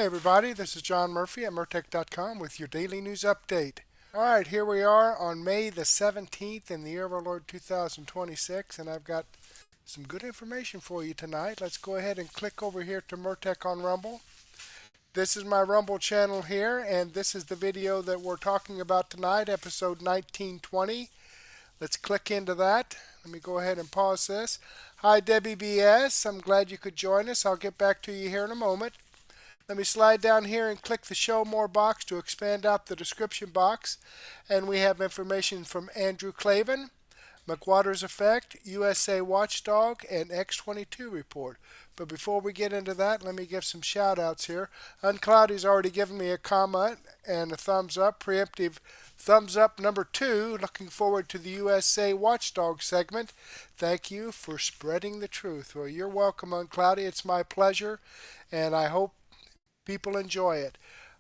everybody, this is John Murphy at Murtech.com with your daily news update. Alright, here we are on May the 17th in the year of our Lord 2026, and I've got some good information for you tonight. Let's go ahead and click over here to Murtech on Rumble. This is my Rumble channel here, and this is the video that we're talking about tonight, episode 1920. Let's click into that. Let me go ahead and pause this. Hi, Debbie BS. I'm glad you could join us. I'll get back to you here in a moment. Let me slide down here and click the Show More box to expand out the description box. And we have information from Andrew Klavan, McWattersaffect, USA Watchdog, and X22 report. But before we get into that, let me give some shout outs here. Uncloudy's already given me a comment and a thumbs up, preemptive thumbs up number 2. Looking forward to the USA Watchdog segment. Thank you for spreading the truth. Well, you're welcome, Uncloudy. It's my pleasure, and I hope people enjoy it.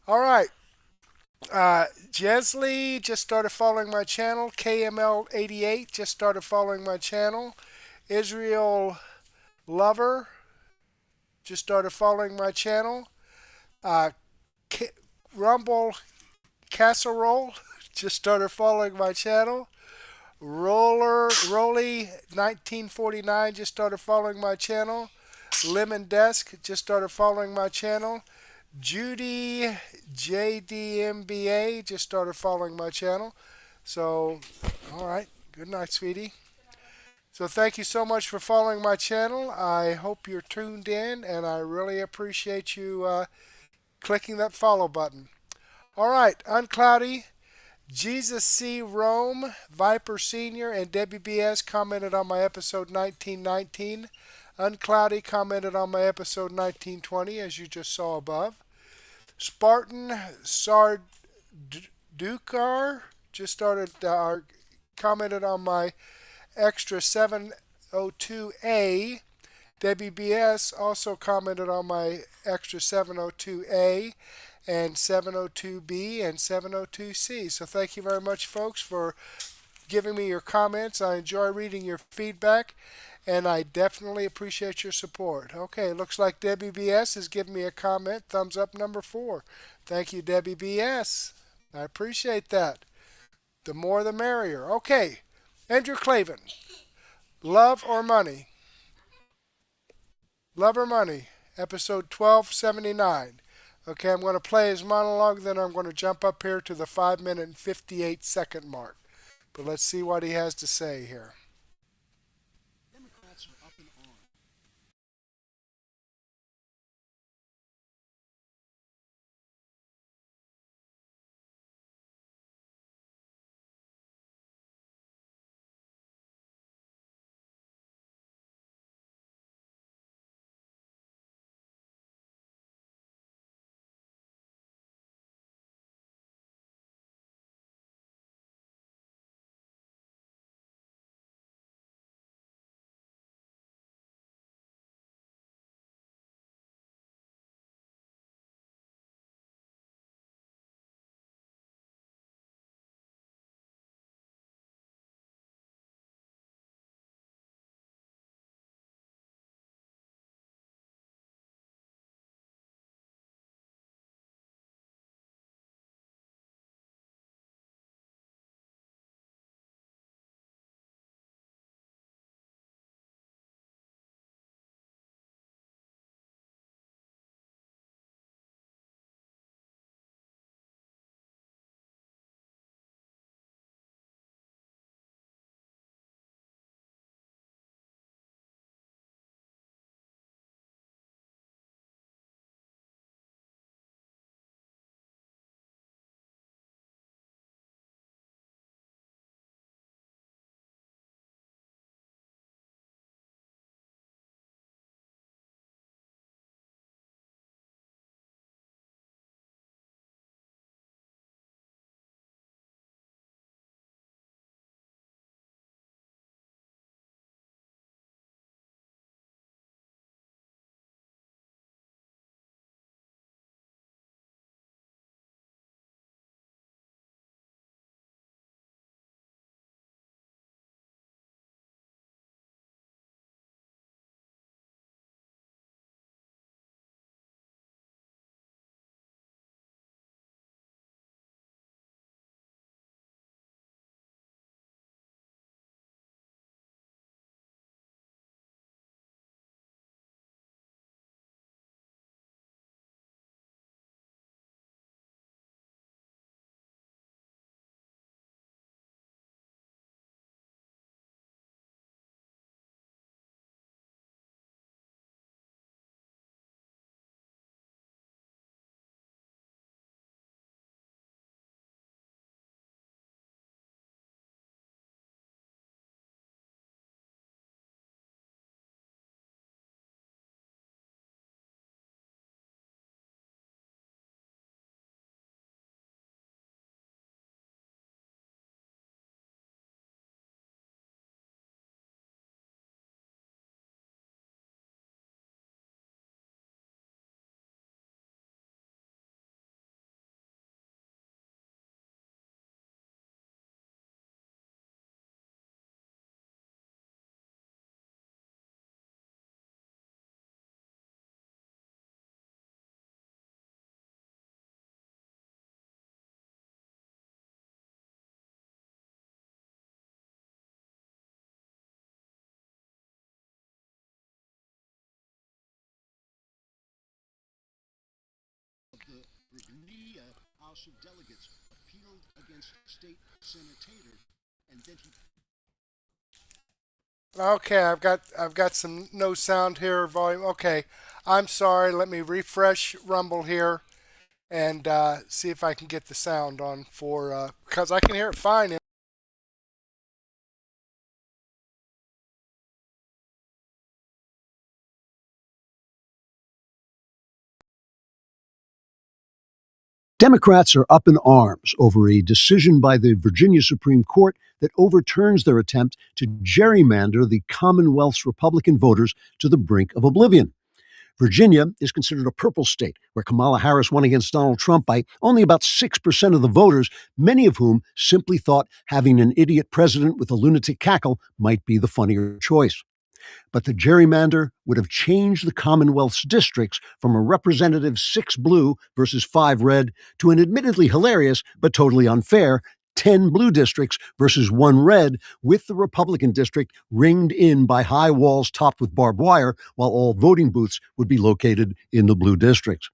All right. Jesley just started following my channel. KML88 just started following my channel. Israel Lover just started following my channel. Rumble Casserole just started following my channel. Rolly 1949 just started following my channel. Lemon Desk just started following my channel. Judy JDMBA just started following my channel. So, all right. Good night, sweetie. So thank you so much for following my channel. I hope you're tuned in, and I really appreciate you clicking that follow button. All right. Uncloudy, Jesus C. Rome, Viper Senior, and Debbie BS commented on my episode 1919. Uncloudy commented on my episode 1920, as you just saw above. Spartan Sardukar just started commented on my extra 702A. Debbie BS also commented on my extra 702A and 702B and 702C. So thank you very much, folks, for giving me your comments. I enjoy reading your feedback, and I definitely appreciate your support. Okay, looks like Debbie BS has given me a comment. Thumbs up number 4. Thank you, Debbie BS. I appreciate that. The more the merrier. Okay, Andrew Klavan. Love or Money? Love or Money? Episode 1279. Okay, I'm going to play his monologue, then I'm going to jump up here to the 5-minute and 58-second mark. But let's see what he has to say here. Virginia House of Delegates appealed against state senator, and then he. Okay, I've got some no sound here volume. Okay, I'm sorry. Let me refresh Rumble here and see if I can get the sound on for because I can hear it fine. Democrats are up in arms over a decision by the Virginia Supreme Court that overturns their attempt to gerrymander the Commonwealth's Republican voters to the brink of oblivion. Virginia is considered a purple state, where Kamala Harris won against Donald Trump by only about 6% of the voters, many of whom simply thought having an idiot president with a lunatic cackle might be the funnier choice. But the gerrymander would have changed the Commonwealth's districts from a representative 6 blue versus 5 red to an admittedly hilarious but totally unfair 10 blue districts versus 1 red, with the Republican district ringed in by high walls topped with barbed wire, while all voting booths would be located in the blue districts.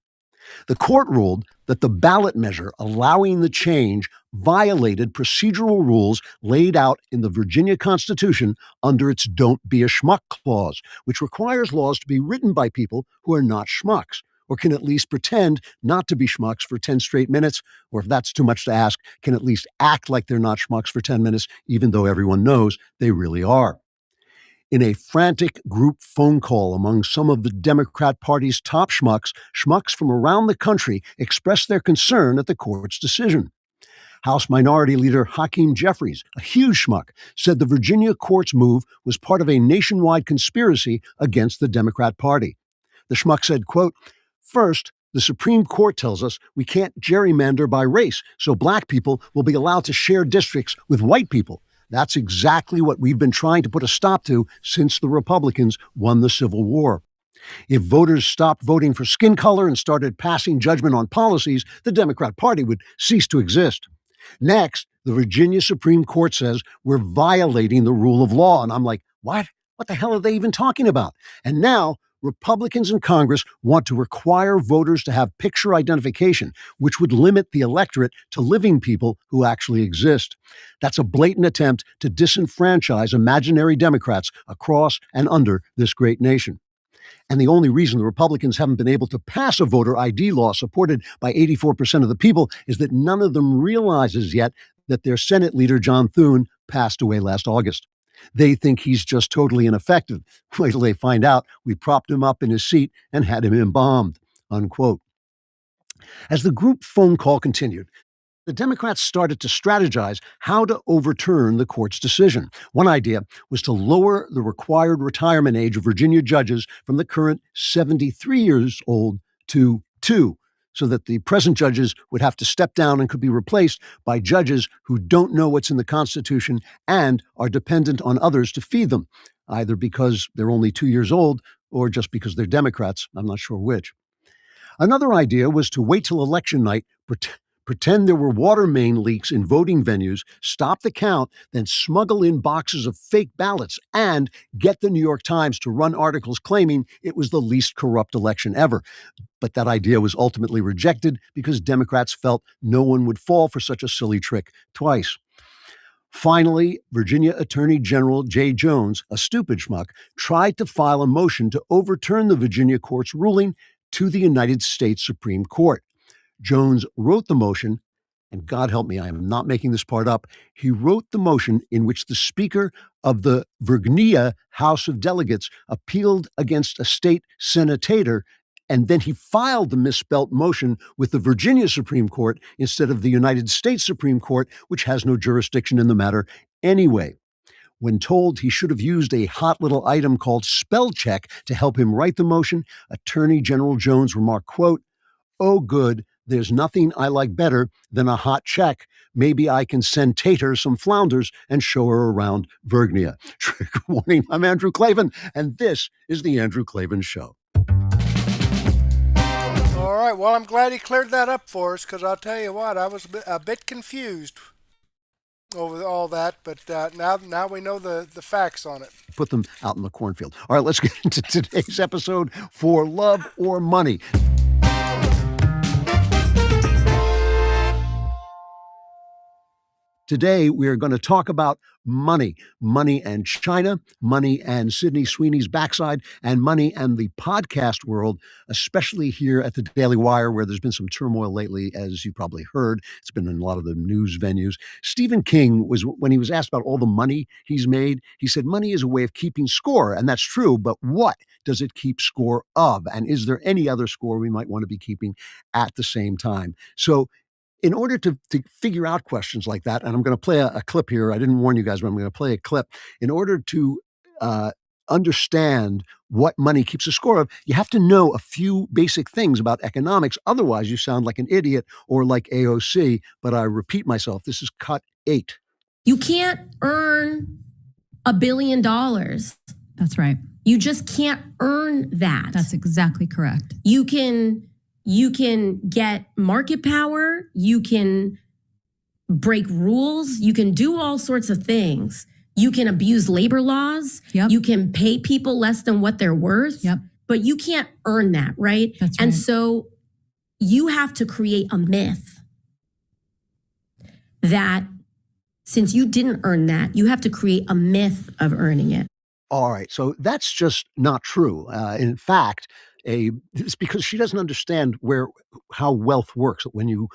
The court ruled that the ballot measure allowing the change violated procedural rules laid out in the Virginia Constitution under its Don't Be a Schmuck clause, which requires laws to be written by people who are not schmucks, or can at least pretend not to be schmucks for 10 straight minutes, or if that's too much to ask, can at least act like they're not schmucks for 10 minutes, even though everyone knows they really are. In a frantic group phone call among some of the Democrat Party's top schmucks, schmucks from around the country expressed their concern at the court's decision. House Minority Leader Hakeem Jeffries, a huge schmuck, said the Virginia court's move was part of a nationwide conspiracy against the Democrat Party. The schmuck said, quote, "First, the Supreme Court tells us we can't gerrymander by race, so black people will be allowed to share districts with white people. That's exactly what we've been trying to put a stop to since the Republicans won the Civil War. If voters stopped voting for skin color and started passing judgment on policies, the Democrat Party would cease to exist. Next, the Virginia Supreme Court says we're violating the rule of law." And I'm like, what? What the hell are they even talking about? And now Republicans in Congress want to require voters to have picture identification, which would limit the electorate to living people who actually exist. That's a blatant attempt to disenfranchise imaginary Democrats across and under this great nation. And the only reason the Republicans haven't been able to pass a voter ID law supported by 84% of the people is that none of them realizes yet that their Senate leader, John Thune, passed away last August. They think he's just totally ineffective. Wait till they find out we propped him up in his seat and had him embalmed, unquote. As the group phone call continued, the Democrats started to strategize how to overturn the court's decision. One idea was to lower the required retirement age of Virginia judges from the current 73 years old to 2, so that the present judges would have to step down and could be replaced by judges who don't know what's in the Constitution and are dependent on others to feed them, either because they're only 2 years old or just because they're Democrats. I'm not sure which. Another idea was to wait till election night, pretend there were water main leaks in voting venues, stop the count, then smuggle in boxes of fake ballots and get the New York Times to run articles claiming it was the least corrupt election ever. But that idea was ultimately rejected because Democrats felt no one would fall for such a silly trick twice. Finally, Virginia Attorney General Jay Jones, a stupid schmuck, tried to file a motion to overturn the Virginia court's ruling to the United States Supreme Court. Jones wrote the motion, and God help me, I am not making this part up. He wrote the motion in which the Speaker of the Virginia House of Delegates appealed against a state senator, and then he filed the misspelt motion with the Virginia Supreme Court instead of the United States Supreme Court, which has no jurisdiction in the matter anyway. When told he should have used a hot little item called spell check to help him write the motion, Attorney General Jones remarked, quote, "Oh, good. There's nothing I like better than a hot check. Maybe I can send Tater some flounders and show her around Virginia." Trigger warning, I'm Andrew Klavan, and this is The Andrew Klavan Show. All right, well, I'm glad he cleared that up for us, because I'll tell you what, I was a bit confused over all that, but now we know the facts on it. Put them out in the cornfield. All right, let's get into today's episode, For Love or Money. Today, we are going to talk about money, money and China, money and Sydney Sweeney's backside, and money and the podcast world, especially here at the Daily Wire, where there's been some turmoil lately, as you probably heard. It's been in a lot of the news venues. Stephen King when he was asked about all the money he's made, he said, money is a way of keeping score. And that's true. But what does it keep score of? And is there any other score we might want to be keeping at the same time? So, in order to figure out questions like that, and I'm going to play a clip here. I didn't warn you guys, but I'm going to play a clip. In order to understand what money keeps a score of, you have to know a few basic things about economics. Otherwise, you sound like an idiot or like AOC. But I repeat myself, this is cut 8. You can't earn $1 billion. That's right. You just can't earn that. That's exactly correct. You can get market power, you can break rules, you can do all sorts of things. You can abuse labor laws, Yep. You can pay people less than what they're worth, Yep. But you can't earn that, right? That's And right. so you have to create a myth that since you didn't earn that, you have to create a myth of earning it. All right. So that's just not true. In fact, it's because she doesn't understand how wealth works. When you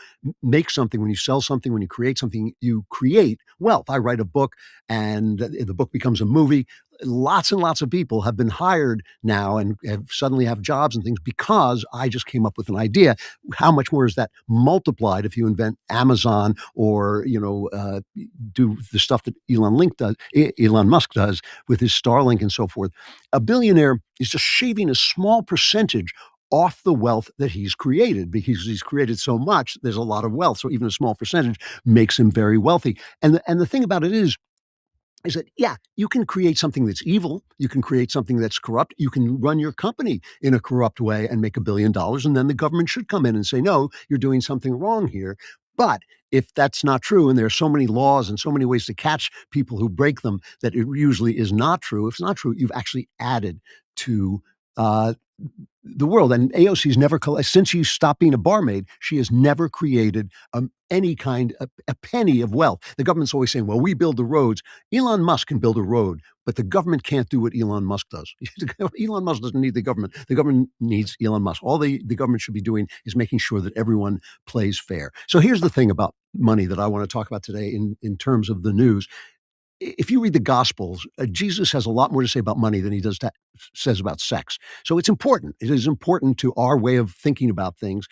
make something, when you sell something, when you create something, you create wealth. I write a book and the book becomes a movie. Lots and lots of people have been hired now and suddenly have jobs and things because I just came up with an idea. How much more is that multiplied if you invent Amazon or, do the stuff that Elon Musk does with his Starlink and so forth? A billionaire is just shaving a small percentage off the wealth that he's created because he's created so much. There's a lot of wealth. So even a small percentage makes him very wealthy. And the thing about it is that, yeah, you can create something that's evil. You can create something that's corrupt. You can run your company in a corrupt way and make $1 billion. And then the government should come in and say, no, you're doing something wrong here. But if that's not true, and there are so many laws and so many ways to catch people who break them, that it usually is not true. If it's not true, you've actually added to the world. And AOC's never, since she stopped being a barmaid, she has never created any kind of a penny of wealth. The government's always saying, well, we build the roads. Elon Musk can build a road, but the government can't do what Elon Musk does. Elon Musk doesn't need the government. The government needs Elon Musk. All the government should be doing is making sure that everyone plays fair. So here's the thing about money that I want to talk about today in terms of the news. If you read the Gospels, Jesus has a lot more to say about money than he says about sex. So it's important. It is important to our way of thinking about things,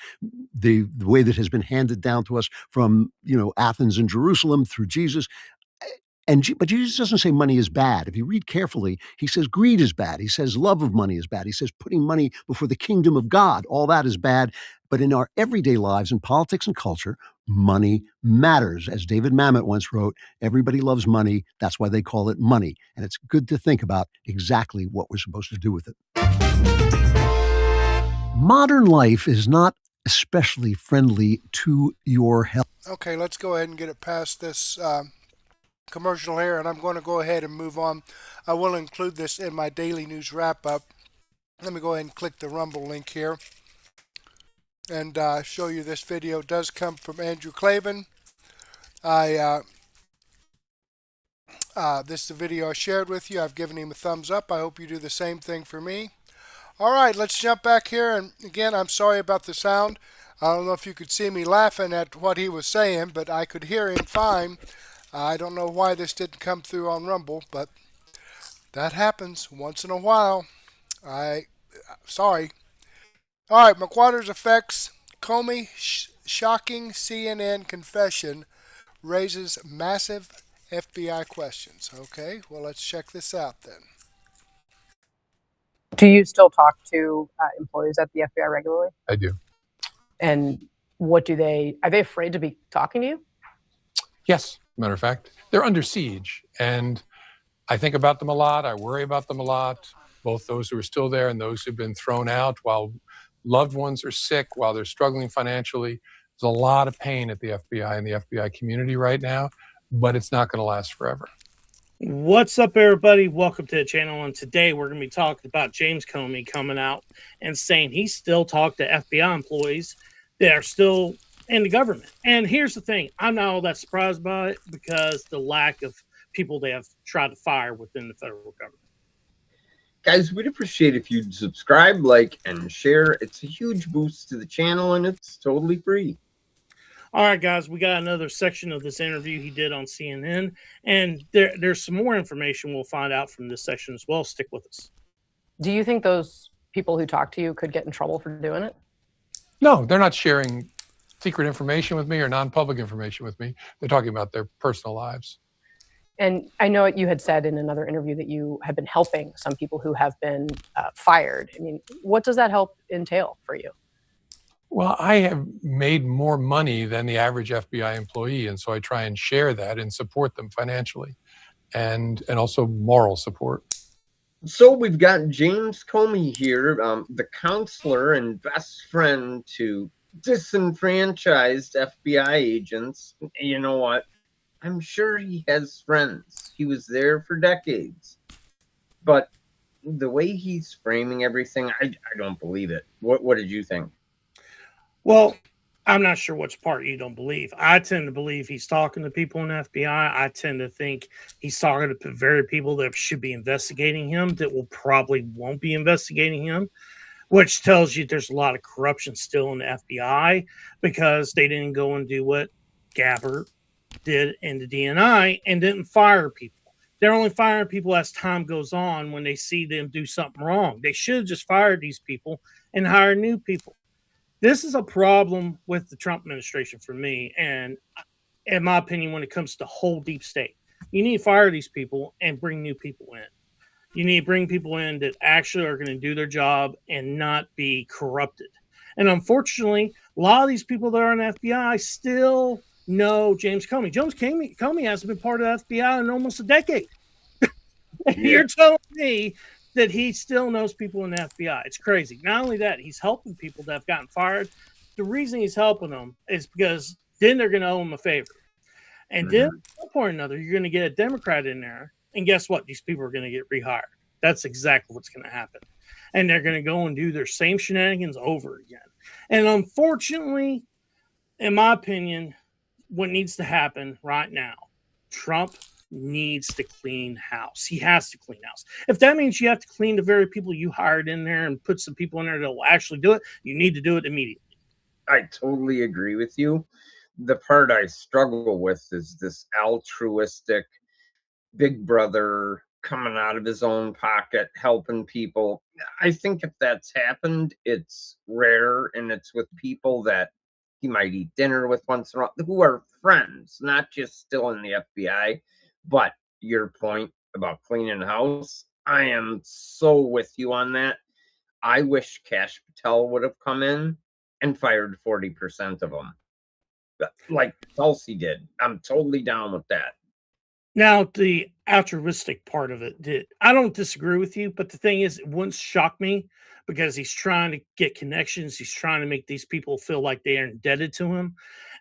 the way that has been handed down to us from Athens and Jerusalem through Jesus. But Jesus doesn't say money is bad. If you read carefully, he says greed is bad. He says love of money is bad. He says putting money before the kingdom of God, all that is bad. But in our everyday lives, in politics and culture, money matters. As David Mamet once wrote, everybody loves money. That's why they call it money. And it's good to think about exactly what we're supposed to do with it. Modern life is not especially friendly to your health. Okay, let's go ahead and get it past this commercial here, and I'm going to go ahead and move on. I will include this in my daily news wrap-up. Let me go ahead and click the Rumble link here and show you this video. It does come from Andrew Klavan. This is the video I shared with you. I've given him a thumbs up. I hope you do the same thing for me. All right, let's jump back here. And again, I'm sorry about the sound. I don't know if you could see me laughing at what he was saying, but I could hear him fine. I don't know why this didn't come through on Rumble, but that happens once in a while. Sorry. All right, McWattersaffect's Comey shocking CNN confession raises massive FBI questions. Okay, well, let's check this out then. Do you still talk to employees at the FBI regularly? I do. And are they afraid to be talking to you? Yes, matter of fact, they're under siege. And I think about them a lot. I worry about them a lot, both those who are still there and those who've been thrown out while loved ones are sick, while they're struggling financially. There's a lot of pain at the FBI and the FBI community right now, but it's not going to last forever. What's up, everybody? Welcome to the channel. And today we're going to be talking about James Comey coming out and saying he still talked to FBI employees that are still and the government. And here's the thing, I'm not all that surprised by it because the lack of people they have tried to fire within the federal government. Guys, we'd appreciate if you'd subscribe, like, and share. It's a huge boost to the channel, and it's totally free. All right, guys, we got another section of this interview he did on CNN, and there's some more information we'll find out from this section as well. Stick with us. Do you think those people who talk to you could get in trouble for doing it? No, they're not sharing secret information with me or non-public information with me. They're talking about their personal lives. And I know you had said in another interview that you have been helping some people who have been fired. I mean, what does that help entail for you? Well, I have made more money than the average FBI employee, and so I try and share that and support them financially and also moral support. So we've got James Comey here, the counselor and best friend to disenfranchised FBI agents. You know what? I'm sure he has friends. He was there for decades. But the way he's framing everything, I don't believe it. What did you think? Well, I'm not sure which part you don't believe. I tend to believe he's talking to people in the FBI. I tend to think he's talking to the very people that should be investigating him that will probably won't be investigating him, which tells you there's a lot of corruption still in the FBI because they didn't go and do what Gabbard did in the DNI and didn't fire people. They're only firing people as time goes on when they see them do something wrong. They should have just fired these people and hired new people. This is a problem with the Trump administration for me. And in my opinion, when it comes to the whole deep state, you need to fire these people and bring new people in. You need to bring people in that actually are going to do their job and not be corrupted. And unfortunately, a lot of these people that are in the FBI still know James Comey. Comey hasn't been part of the FBI in almost a decade. And you're telling me that he still knows people in the FBI. It's crazy. Not only that, he's helping people that have gotten fired. The reason he's helping them is because then they're going to owe him a favor. And then at some point or another, you're going to get a Democrat in there. And guess what? These people are going to get rehired. That's exactly what's going to happen. And they're going to go and do their same shenanigans over again. And unfortunately, in my opinion, what needs to happen right now, Trump needs to clean house. He has to clean house. If that means you have to clean the very people you hired in there and put some people in there that will actually do it, you need to do it immediately. I totally agree with you. The part I struggle with is this altruistic big brother coming out of his own pocket, helping people. I think if that's happened, it's rare, and it's with people that he might eat dinner with once in a while, who are friends, not just still in the FBI. But your point about cleaning the house, I am so with you on that. I wish Kash Patel would have come in and fired 40% of them, like Tulsi did. I'm totally down with that. Now, the altruistic part of it, I don't disagree with you, but the thing is, it wouldn't shock me because he's trying to get connections. He's trying to make these people feel like they are indebted to him.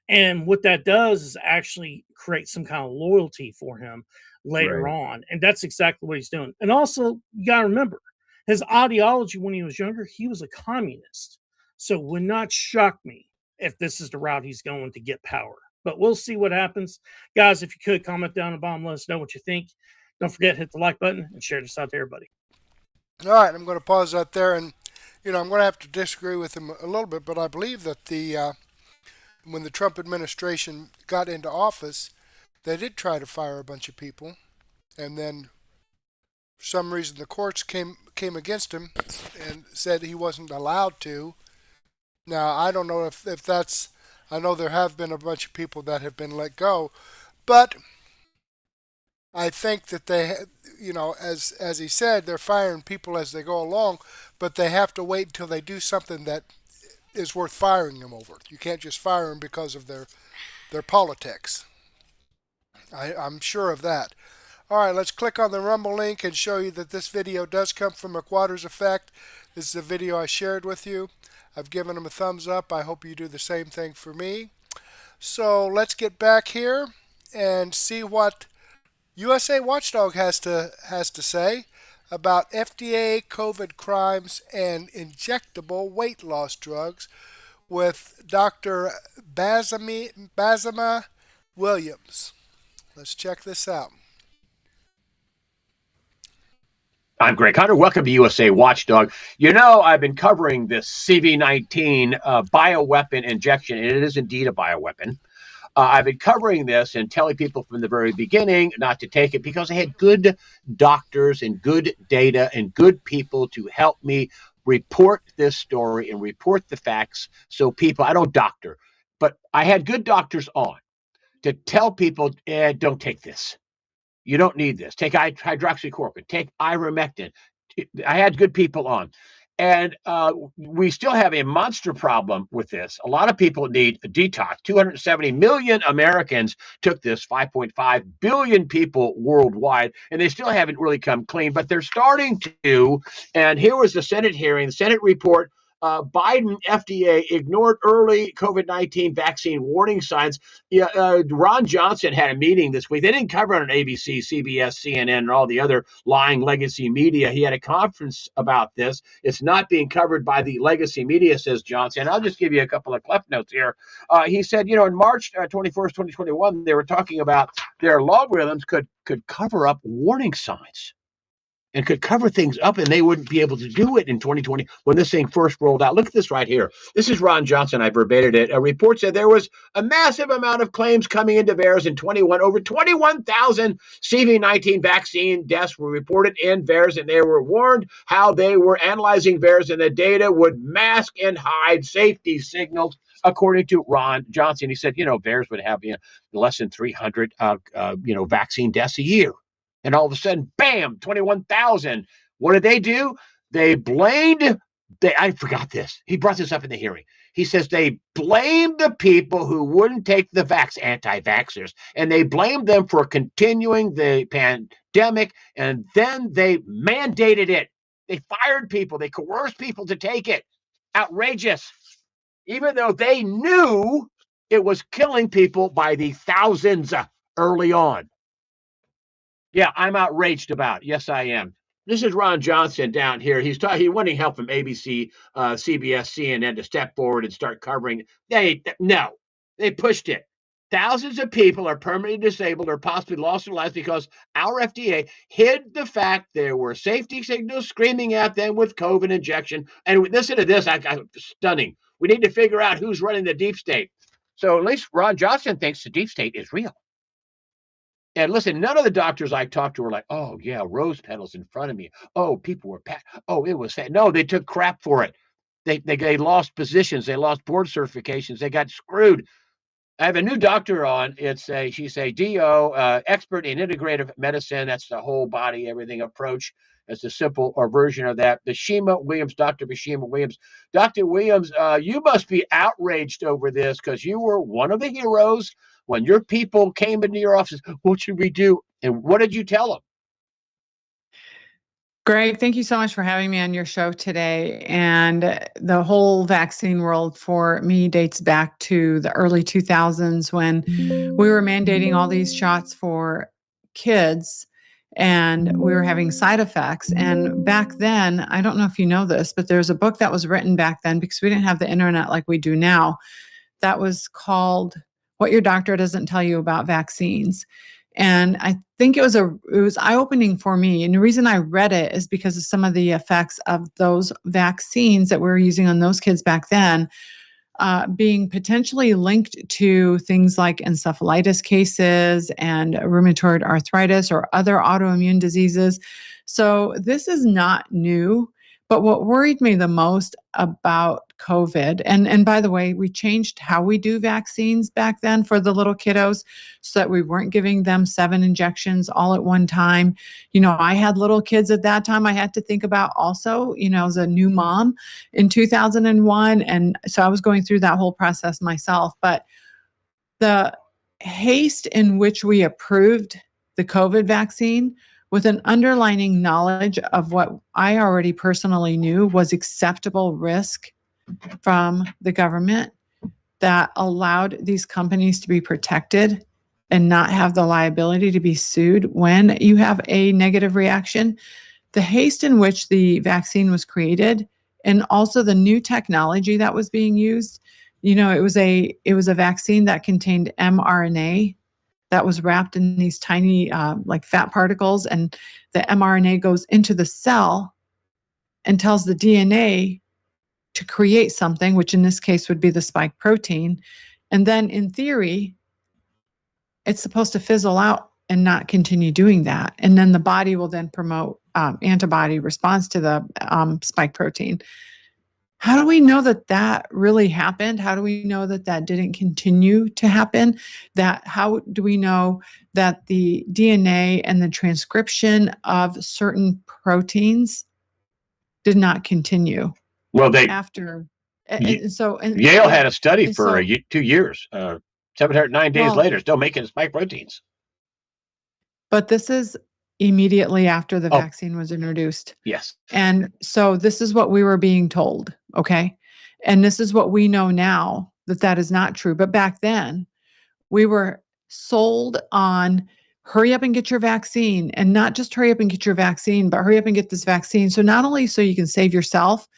And what that does is actually create some kind of loyalty for him later on. And that's exactly what he's doing. And also, you got to remember, his ideology when he was younger, he was a communist. So it would not shock me if this is the route he's going to get power. But we'll see what happens. Guys, if you could, comment down the bottom, let us know what you think. Don't forget, hit the like button and share this out to everybody. All right, I'm going to pause that there. And, I'm going to have to disagree with him a little bit, but I believe that when the Trump administration got into office, they did try to fire a bunch of people. And then, for some reason, the courts came against him and said he wasn't allowed to. Now, I don't know if that's... I know there have been a bunch of people that have been let go, but I think that they, as he said, they're firing people as they go along, but they have to wait until they do something that is worth firing them over. You can't just fire them because of their politics. I'm sure of that. All right, let's click on the Rumble link and show you that this video does come from McWattersaffect. This is a video I shared with you. I've given him a thumbs up. I hope you do the same thing for me. So let's get back here and see what USA Watchdog has to say about FDA COVID crimes and injectable weight loss drugs with Dr. Basima Williams. Let's check this out. I'm Greg Hunter. Welcome to USA Watchdog. You know, I've been covering this CV19 bioweapon injection, and it is indeed a bioweapon. I've been covering this and telling people from the very beginning not to take it because I had good doctors and good data and good people to help me report this story and report the facts. So people, I don't doctor, but I had good doctors on to tell people, don't take this. You don't need this. Take hydroxychloroquine. Take ivermectin. I had good people on. And we still have a monster problem with this. A lot of people need a detox. 270 million Americans took this, 5.5 billion people worldwide, and they still haven't really come clean, but they're starting to. And here was the Senate hearing, the Senate report. Biden FDA ignored early COVID-19 vaccine warning signs. Ron Johnson had a meeting this week. They didn't cover it on ABC, CBS, CNN, and all the other lying legacy media. He had a conference about this. It's not being covered by the legacy media, says Johnson. I'll just give you a couple of clip notes here. He said, in March 21st, 2021, they were talking about their logarithms could cover up warning signs and could cover things up, and they wouldn't be able to do it in 2020 when this thing first rolled out. Look at this right here. This is Ron Johnson. I verbated it. A report said there was a massive amount of claims coming into VAERS in 21. Over 21,000 CV19 vaccine deaths were reported in VAERS, and they were warned how they were analyzing VAERS, and the data would mask and hide safety signals, according to Ron Johnson. He said, VAERS would have less than 300 vaccine deaths a year. And all of a sudden, bam, 21,000. What did they do? They blamed, I forgot this. He brought this up in the hearing. He says they blamed the people who wouldn't take the anti-vaxxers, and they blamed them for continuing the pandemic, and then they mandated it. They fired people. They coerced people to take it. Outrageous. Even though they knew it was killing people by the thousands early on. Yeah, I'm outraged about it. Yes, I am. This is Ron Johnson down here. He wanting help from ABC, CBS, CNN to step forward and start covering. They pushed it. Thousands of people are permanently disabled or possibly lost their lives because our FDA hid the fact there were safety signals screaming at them with COVID injection. And listen to this, stunning. We need to figure out who's running the deep state. So at least Ron Johnson thinks the deep state is real. And listen, none of the doctors I talked to were like, oh, yeah, rose petals in front of me. Oh, people were it was sad. No, they took crap for it. They lost positions. They lost board certifications. They got screwed. I have a new doctor on. She's a DO, expert in integrative medicine. That's the whole body, everything approach. That's a simple version of that. Basima Williams, Dr. Basima Williams. Dr. Williams, you must be outraged over this because you were one of the heroes. When your people came into your office, what should we do? And what did you tell them? Greg, thank you so much for having me on your show today. And the whole vaccine world for me dates back to the early 2000s when we were mandating all these shots for kids and we were having side effects. And back then, I don't know if you know this, but there's a book that was written back then because we didn't have the internet like we do now. That was called What Your Doctor Doesn't Tell You About Vaccines. And I think it was eye-opening for me. And the reason I read it is because of some of the effects of those vaccines that we were using on those kids back then, being potentially linked to things like encephalitis cases and rheumatoid arthritis or other autoimmune diseases. So this is not new. But what worried me the most about COVID, and by the way, we changed how we do vaccines back then for the little kiddos so that we weren't giving them 7 injections all at one time. I had little kids at that time I had to think about also, as a new mom in 2001. And so I was going through that whole process myself. But the haste in which we approved the COVID vaccine with an underlying knowledge of what I already personally knew was acceptable risk from the government that allowed these companies to be protected and not have the liability to be sued when you have a negative reaction. The haste in which the vaccine was created and also the new technology that was being used, it was a vaccine that contained mRNA that was wrapped in these tiny like fat particles, and the mRNA goes into the cell and tells the DNA to create something, which in this case would be the spike protein. And then in theory, it's supposed to fizzle out and not continue doing that. And then the body will then promote antibody response to the spike protein. How do we know that that really happened? How do we know that that didn't continue to happen? How do we know that the DNA and the transcription of certain proteins did not continue? Well, after, Yale had a study for 2 years, 709 days later, still making spike proteins. But this is immediately after the vaccine was introduced. Yes. And so this is what we were being told, okay? And this is what we know now, that is not true. But back then, we were sold on hurry up and get your vaccine, and not just hurry up and get your vaccine, but hurry up and get this vaccine. So not only so you can save yourself,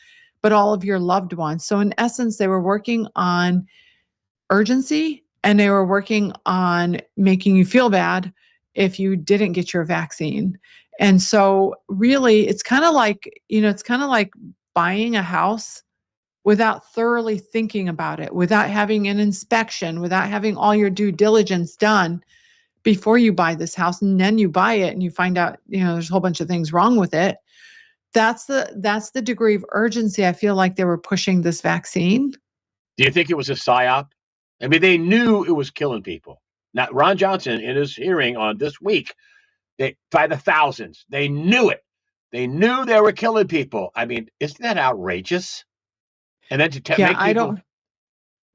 but all of your loved ones. So in essence, they were working on urgency, and they were working on making you feel bad if you didn't get your vaccine. And so really, it's kind of like, buying a house without thoroughly thinking about it, without having an inspection, without having all your due diligence done before you buy this house. And then you buy it and you find out, there's a whole bunch of things wrong with it. That's the degree of urgency I feel like they were pushing this vaccine. Do you think it was a psyop? I mean, they knew it was killing people. Now, Ron Johnson, in his hearing on this week, by the thousands, they knew it. They knew they were killing people. I mean, isn't that outrageous? And then to make people...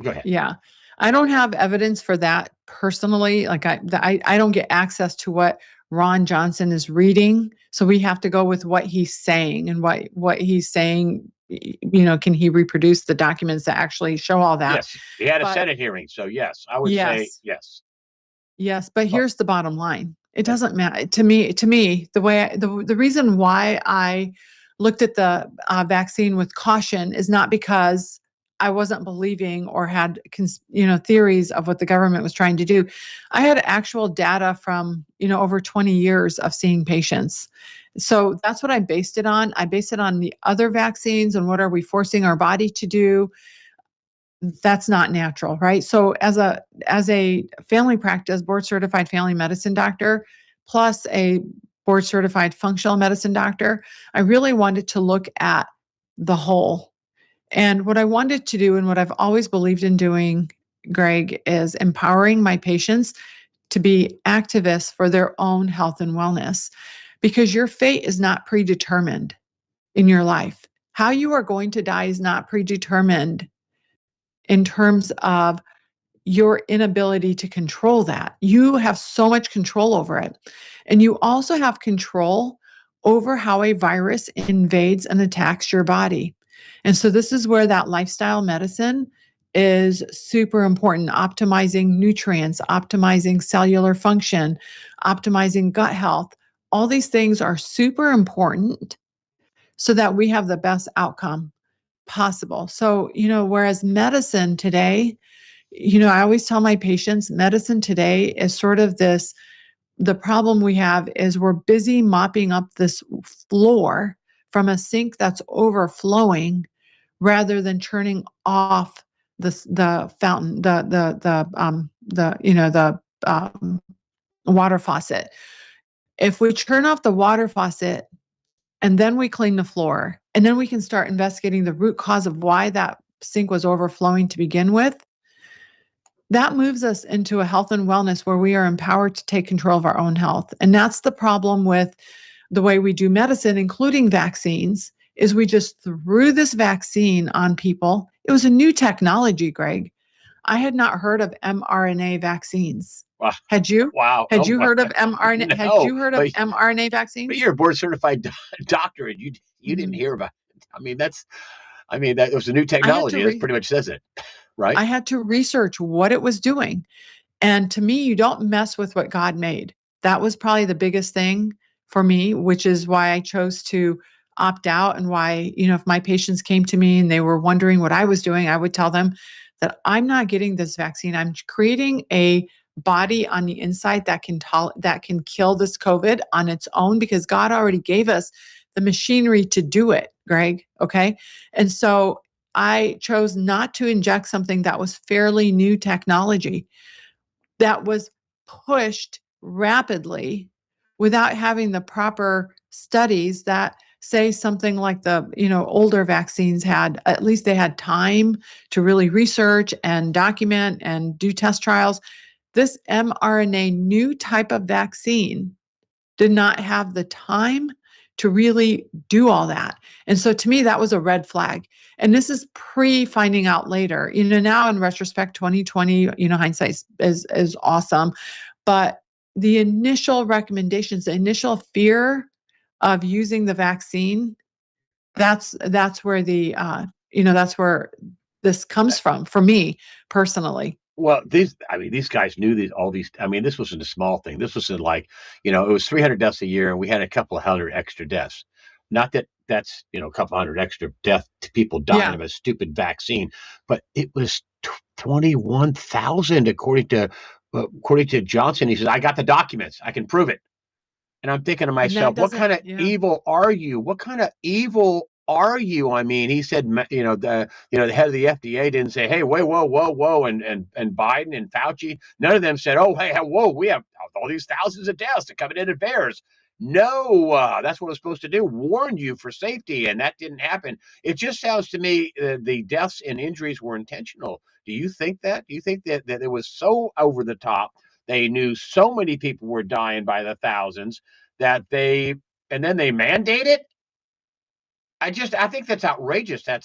Go ahead. Yeah. I don't have evidence for that personally. Like I don't get access to what Ron Johnson is reading. So we have to go with what he's saying, and what he's saying, can he reproduce the documents that actually show all that? Yes. He had a Senate hearing. So yes, I would say yes. Yes. But here's the bottom line. It doesn't matter to me, the reason why I looked at the vaccine with caution is not because I wasn't believing or had, theories of what the government was trying to do. I had actual data from, over 20 years of seeing patients. So that's what I based it on. I based it on the other vaccines and what are we forcing our body to do. That's not natural, right? So as a family practice, board certified family medicine doctor, plus a board certified functional medicine doctor, I really wanted to look at the whole. And what I wanted to do, and what I've always believed in doing, Greg, is empowering my patients to be activists for their own health and wellness, because your fate is not predetermined in your life. How you are going to die is not predetermined in terms of your inability to control that. You have so much control over it. And you also have control over how a virus invades and attacks your body. And so this is where that lifestyle medicine is super important. Optimizing nutrients, optimizing cellular function, optimizing gut health. All these things are super important so that we have the best outcome possible. So, whereas medicine today, I always tell my patients, medicine today is sort of the problem we have is we're busy mopping up this floor from a sink that's overflowing rather than turning off the fountain, the water faucet. If we turn off the water faucet and then we clean the floor, and then we can start investigating the root cause of why that sink was overflowing to begin with, that moves us into a health and wellness where we are empowered to take control of our own health. And that's the problem with the way we do medicine, including vaccines, is we just threw this vaccine on people. It was a new technology, Greg. I had not heard of mRNA vaccines. Wow. Had you? Wow. Had you heard of mRNA? No, had you heard of mRNA vaccines? But you're a board certified doctor, and you didn't hear about it. That was a new technology. That pretty much says it, right? I had to research what it was doing. And to me, you don't mess with what God made. That was probably the biggest thing for me, which is why I chose to opt out, and why, if my patients came to me and they were wondering what I was doing, I would tell them that I'm not getting this vaccine. I'm creating a body on the inside that can kill this COVID on its own, because God already gave us the machinery to do it, Greg. Okay. And so I chose not to inject something that was fairly new technology that was pushed rapidly without having the proper studies that say something like the older vaccines had. At least they had time to really research and document and do test trials. This mRNA new type of vaccine did not have the time to really do all that. And so to me, that was a red flag. And this is pre-finding out later. Now in retrospect, 2020, hindsight is awesome. But the initial recommendations, the initial fear of using the vaccine, that's where that's where this comes from for me personally. Well, these guys knew all these. This wasn't a small thing. This was like, it was 300 deaths a year, and we had a couple of hundred extra deaths. Not that that's, a couple hundred extra deaths to people dying of a stupid vaccine, but it was 21,000 according to Johnson. He says, I got the documents. I can prove it. And I'm thinking to myself, what kind of evil are you? What kind of evil are you? He said, the head of the FDA didn't say, hey, wait, whoa, and Biden and Fauci, none of them said, oh, hey, whoa, we have all these thousands of deaths that coming in advance. No, that's what we're supposed to do. Warn you for safety, and that didn't happen. It just sounds to me the deaths and injuries were intentional. Do you think that? Do you think that it was so over the top? They knew so many people were dying by the thousands and then they mandate it? I think that's outrageous. That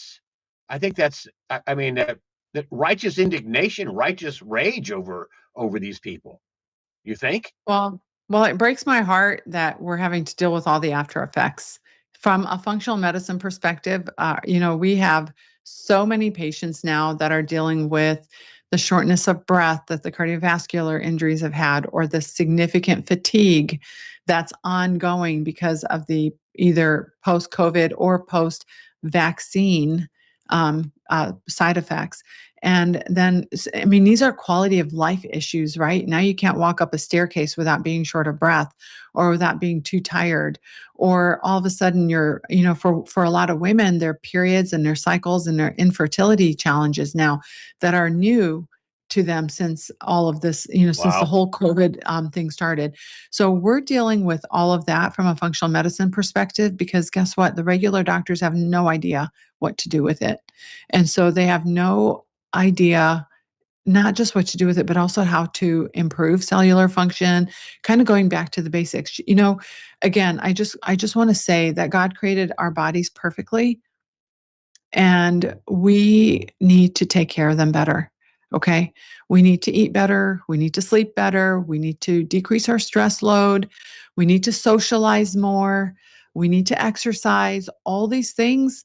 righteous indignation, righteous rage over these people. You think? Well, it breaks my heart that we're having to deal with all the after effects. From a functional medicine perspective, we have so many patients now that are dealing with the shortness of breath that the cardiovascular injuries have had, or the significant fatigue that's ongoing because of the either post-COVID or post-vaccine side effects. And then, these are quality of life issues, right? Now you can't walk up a staircase without being short of breath or without being too tired, or all of a sudden you're, for a lot of women, their periods and their cycles and their infertility challenges now that are new to them since all of this, since the whole COVID thing started. So we're dealing with all of that from a functional medicine perspective, because guess what? The regular doctors have no idea what to do with it. And so they have no idea, not just what to do with it, but also how to improve cellular function, kind of going back to the basics. Again, I just want to say that God created our bodies perfectly, and we need to take care of them better. Okay. We need to eat better. We need to sleep better. We need to decrease our stress load. We need to socialize more. We need to exercise. All these things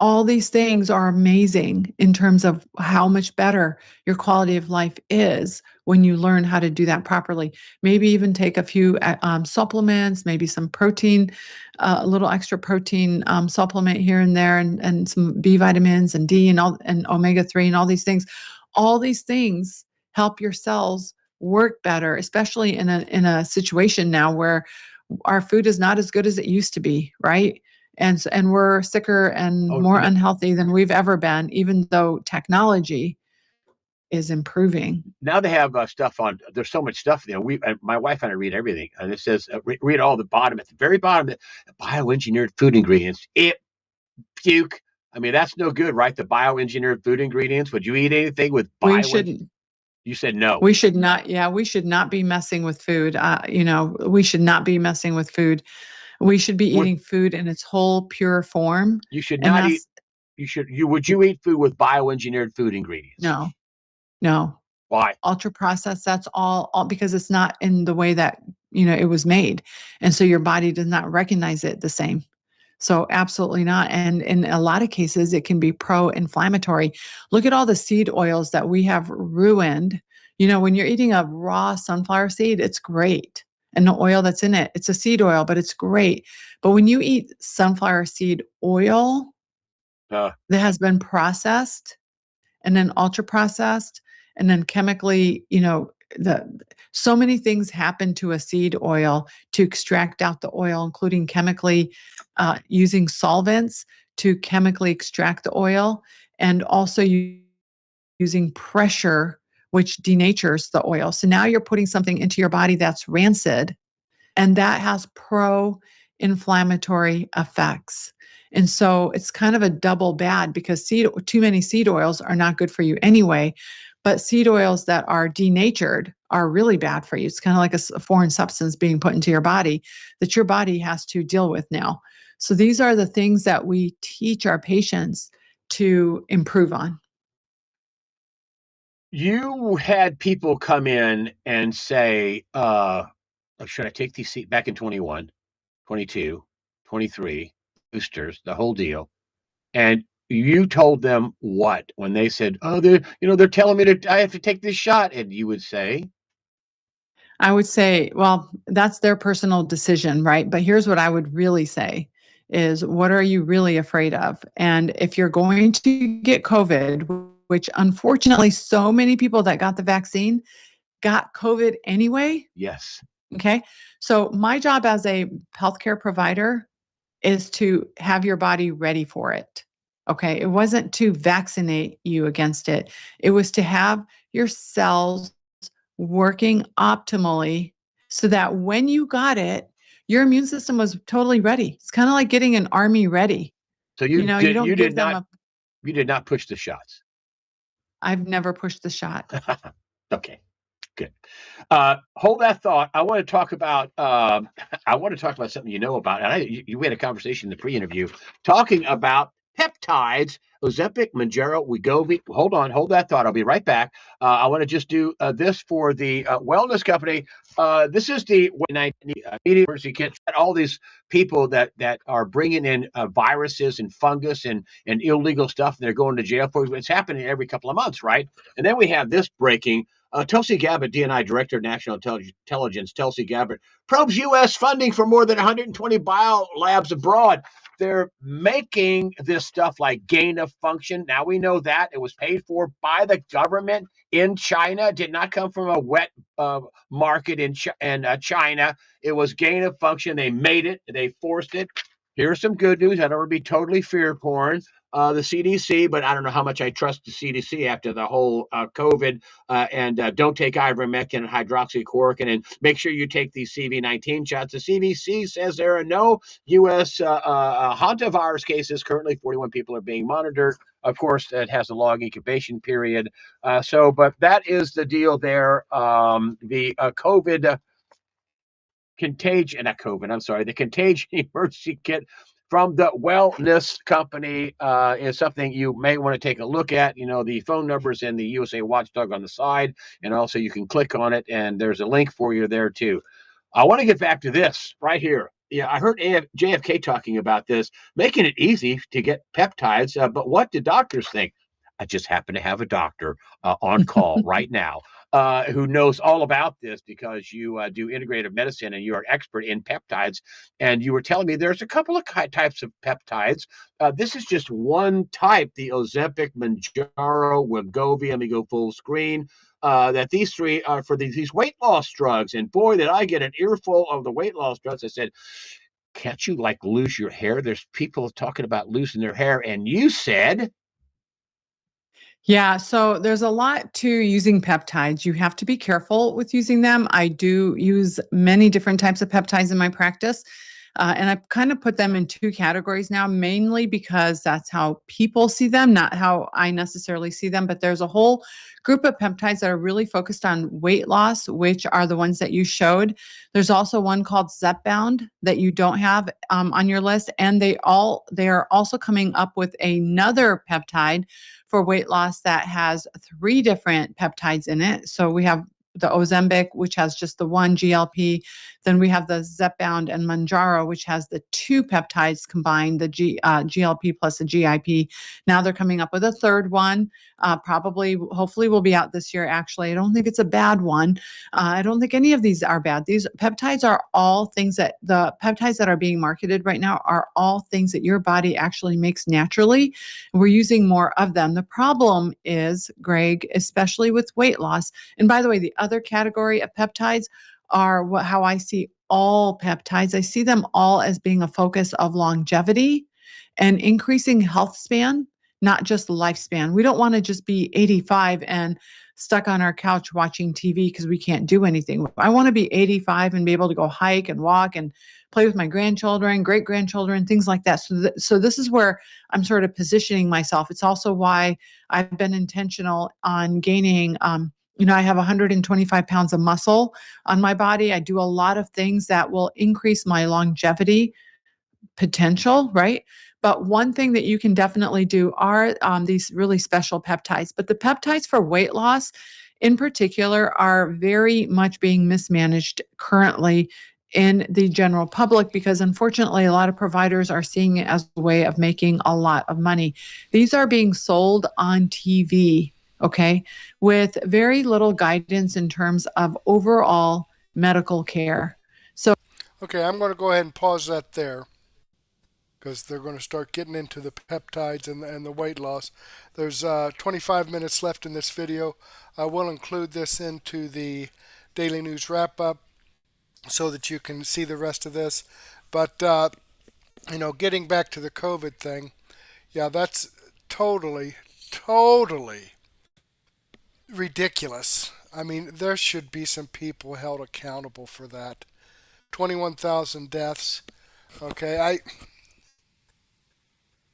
are amazing in terms of how much better your quality of life is when you learn how to do that properly. Maybe even take a few supplements, maybe some protein, a little extra protein supplement here and there, and some B vitamins and D and omega-3 and all these things. All these things help your cells work better, especially in a situation now where our food is not as good as it used to be, right? And we're sicker and more unhealthy than we've ever been, even though technology is improving. Now they have stuff on. There's so much stuff. My wife and I read everything, and it says read all the bottom at the very bottom. Bioengineered food ingredients. Puke. That's no good, right? The bioengineered food ingredients. Would you eat anything with We shouldn't. You said no. We should not. Yeah, we should not be messing with food. We should not be messing with food. We should be eating food in its whole pure form. You should not eat. Would you eat food with bioengineered food ingredients? No. Why? Ultra processed. That's all because it's not in the way that it was made, and so your body does not recognize it the same. So absolutely not. And in a lot of cases, it can be pro-inflammatory. Look at all the seed oils that we have ruined. When you're eating a raw sunflower seed, it's great. And the oil that's in it, it's a seed oil, but it's great. But when you eat sunflower seed oil that has been processed and then ultra processed, and then chemically, so many things happen to a seed oil to extract out the oil, including chemically using solvents to chemically extract the oil, and also using pressure, which denatures the oil. So now you're putting something into your body that's rancid, and that has pro-inflammatory effects. And so it's kind of a double bad, because too many seed oils are not good for you anyway, but seed oils that are denatured are really bad for you. It's kind of like a foreign substance being put into your body that your body has to deal with now. So these are the things that we teach our patients to improve on. You had people come in and say, should I take these seats back in 21, 22, 23, boosters, the whole deal? And you told them what when they said, "Oh, they're telling me I have to take this shot," and you would say, I would say, well, that's their personal decision, right? But here's what I would really say is, what are you really afraid of? And if you're going to get COVID, which unfortunately so many people that got the vaccine got COVID anyway. yes. Okay. So my job as a healthcare provider is to have your body ready for it. Okay. It wasn't to vaccinate you against it. It was to have your cells working optimally so that when you got it, your immune system was totally ready. It's kind of like getting an army ready. So you don't give them you did not push the shots. I've never pushed the shot. Okay, good. Hold that thought. I want to talk about something you know about. And we had a conversation in the pre-interview talking about peptides, Ozempic, Mounjaro, Wegovy. Hold that thought. I'll be right back. I want to just do this for the wellness company. This is the University Kit. All these people that are bringing in viruses and fungus and illegal stuff, and they're going to jail for it. It's happening every couple of months, right? And then we have this breaking. Tulsi Gabbard, DNI Director of National Intelligence, Tulsi Gabbard, probes U.S. funding for more than 120 biolabs abroad. They're making this stuff like gain of function. Now we know that it was paid for by the government in China. It did not come from a wet market in China. It was gain of function. They made it. They forced it. Here's some good news. I don't want to be totally fear porn. The CDC, but I don't know how much I trust the CDC after the whole COVID and don't take ivermectin and hydroxychloroquine, and make sure you take these CV19 shots. The CDC says there are no U.S. hantavirus cases. Currently, 41 people are being monitored. Of course, it has a long incubation period. But that is the deal there. The COVID contagion, not COVID, I'm sorry, the contagion emergency kit from the wellness company is something you may want to take a look at. The phone numbers and the USA Watchdog on the side, and also you can click on it, and there's a link for you there too. I want to get back to this right here. Yeah, I heard JFK talking about this, making it easy to get peptides, but what do doctors think? I just happen to have a doctor on call right now who knows all about this, because you do integrative medicine and you're an expert in peptides. And you were telling me there's a couple of types of peptides. This is just one type, the Ozempic, Mounjaro, Wegovy. Let me go full screen. That these three are for these weight loss drugs. And boy, did I get an earful of the weight loss drugs. I said, can't you lose your hair? There's people talking about losing their hair. And you said... Yeah, so there's a lot to using peptides. You have to be careful with using them. I do use many different types of peptides in my practice. And I've kind of put them in two categories now, mainly because that's how people see them, not how I necessarily see them. But there's a whole group of peptides that are really focused on weight loss, which are the ones that you showed. There's also one called Zepbound that you don't have on your list. And they are also coming up with another peptide for weight loss that has 3 different peptides in it. So we have the Ozempic, which has just the one GLP. Then we have the Zepbound and Mounjaro, which has the two peptides combined, the GLP plus the GIP. Now they're coming up with a third one. Hopefully will be out this year, actually. I don't think it's a bad one. I don't think any of these are bad. These peptides are all things that the peptides that are being marketed right now are all things that your body actually makes naturally. And we're using more of them. The problem is, Greg, especially with weight loss. And by the way, the other category of peptides are how I see all peptides. I see them all as being a focus of longevity and increasing health span, not just lifespan. We don't want to just be 85 and stuck on our couch watching TV because we can't do anything. I want to be 85 and be able to go hike and walk and play with my grandchildren, great-grandchildren, things like that. So this is where I'm sort of positioning myself. It's also why I've been intentional on gaining, I have 125 pounds of muscle on my body. I do a lot of things that will increase my longevity potential, right? But one thing that you can definitely do are these really special peptides. But the peptides for weight loss in particular are very much being mismanaged currently in the general public because unfortunately a lot of providers are seeing it as a way of making a lot of money. These are being sold on TV, okay, with very little guidance in terms of overall medical care. So, Okay, I'm going to go ahead and pause that there because they're going to start getting into the peptides and the weight loss. There's 25 minutes left in this video. I will include this into the Daily News Wrap-Up so that you can see the rest of this. But, getting back to the COVID thing, yeah, that's totally ridiculous. I mean, there should be some people held accountable for that. 21,000 deaths. Okay,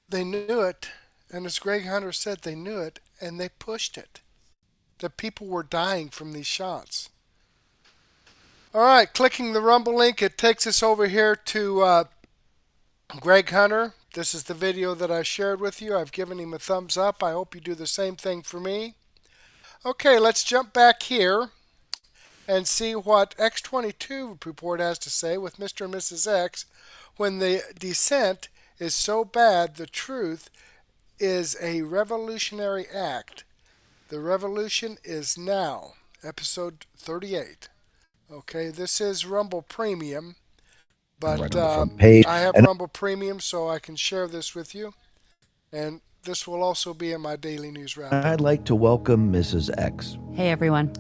they knew it, and as Greg Hunter said, they knew it, and they pushed it. That people were dying from these shots. All right, clicking the Rumble link, it takes us over here to Greg Hunter. This is the video that I shared with you. I've given him a thumbs up. I hope you do the same thing for me. Okay, let's jump back here and see what X22 report has to say with Mr. and Mrs. X. When the descent is so bad, the truth is a revolutionary act. The revolution is now. Episode 38. Okay, this is Rumble Premium, but I have Rumble Premium, so I can share this with you. And this will also be in my Daily News Wrap-Up. I'd like to welcome Mrs. X. Hey, everyone.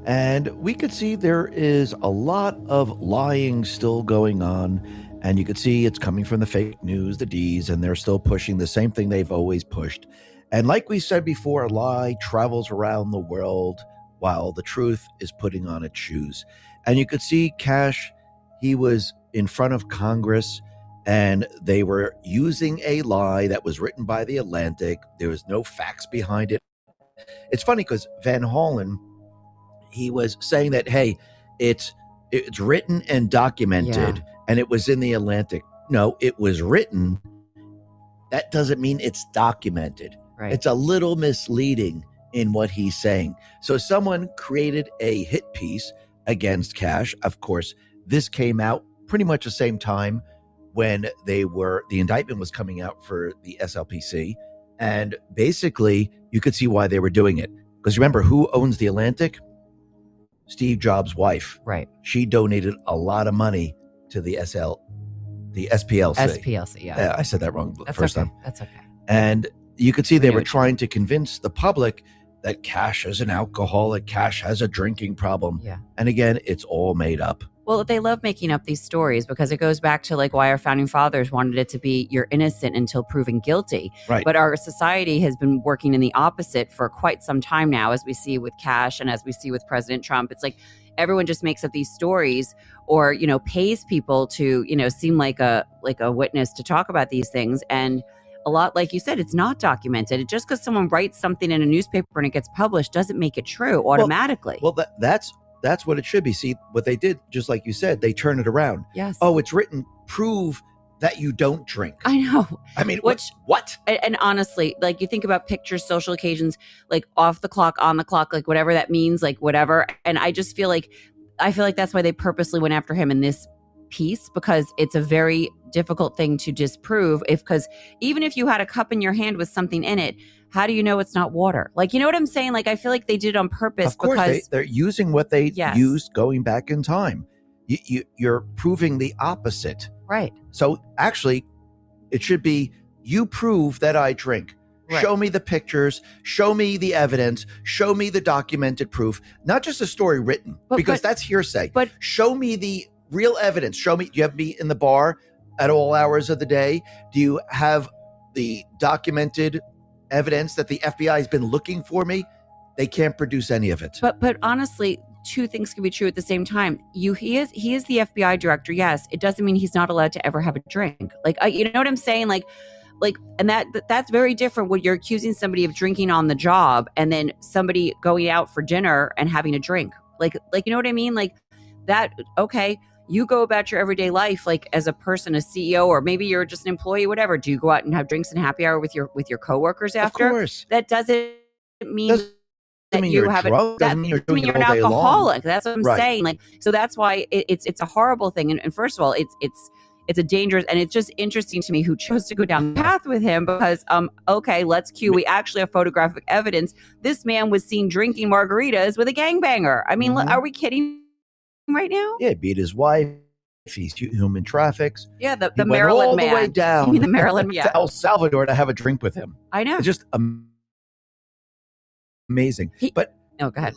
And we could see there is a lot of lying still going on. And you could see it's coming from the fake news, the Ds, and they're still pushing the same thing they've always pushed. And like we said before, a lie travels around the world while the truth is putting on its shoes. And you could see Cash, he was in front of Congress, and they were using a lie that was written by The Atlantic. There was no facts behind it. It's funny because Van Hollen, he was saying that, hey, it's written and documented, and it was in The Atlantic. No, it was written. That doesn't mean it's documented. Right. It's a little misleading in what he's saying. So someone created a hit piece against Cash. Of course, this came out pretty much the same time when the indictment was coming out for the SLPC. And basically, you could see why they were doing it. Because remember, who owns The Atlantic? Steve Jobs' wife. Right. She donated a lot of money to the SPLC. SPLC, yeah. I said that wrong That's first okay. time. That's okay. And you could see they were trying to convince the public that Cash is an alcoholic, Cash has a drinking problem. Yeah. And again, it's all made up. Well, they love making up these stories because it goes back to like why our founding fathers wanted it to be you're innocent until proven guilty. Right. But our society has been working in the opposite for quite some time now, as we see with Cash and as we see with President Trump. It's like everyone just makes up these stories or, pays people to, seem like a witness to talk about these things. And a lot, like you said, it's not documented. Just because someone writes something in a newspaper and it gets published doesn't make it true automatically. Well, that's what it should be. See, what they did, just like you said, they turn it around. Yes. Oh, it's written, prove that you don't drink. I know. I mean, Which- what? And honestly, like you think about pictures, social occasions, like off the clock, on the clock, like whatever that means, like whatever. And I just feel like that's why they purposely went after him in this piece, because it's a very difficult thing to disprove. Because even if you had a cup in your hand with something in it, how do you know it's not water? Like, you know what I'm saying? Like, I feel like they did it on purpose. Of course, because they're using what they Yes. used going back in time. You're proving the opposite. Right. So actually, it should be, you prove that I drink. Right. Show me the pictures. Show me the evidence. Show me the documented proof. Not just a story written, because that's hearsay. But show me the real evidence. Show me, do you have me in the bar at all hours of the day? Do you have the documented evidence that the FBI has been looking for me? They can't produce any of it. But honestly, two things can be true at the same time. He is the FBI director. Yes, it doesn't mean he's not allowed to ever have a drink. Like, you know what I'm saying? Like, and that's very different when you're accusing somebody of drinking on the job and then somebody going out for dinner and having a drink. Like, you know what I mean? Like that. Okay, you go about your everyday life, like as a person, a CEO, or maybe you're just an employee, whatever. Do you go out and have drinks and happy hour with your coworkers after? Of course. That doesn't mean. Doesn't mean you're drunk. Doesn't mean you're doing it all day long. Alcoholic. That's what I'm Right. saying. Like, so that's why it's a horrible thing. And first of all, it's a dangerous, and it's just interesting to me who chose to go down the path with him, because okay, let's cue. We actually have photographic evidence. This man was seen drinking margaritas with a gangbanger. I mean, are we kidding right now? Yeah, beat his wife. He's human traffics. Yeah, the He went Maryland all man. the way down You mean the Maryland, yeah. to El Salvador to have a drink with him. I know. It's just amazing. But go ahead.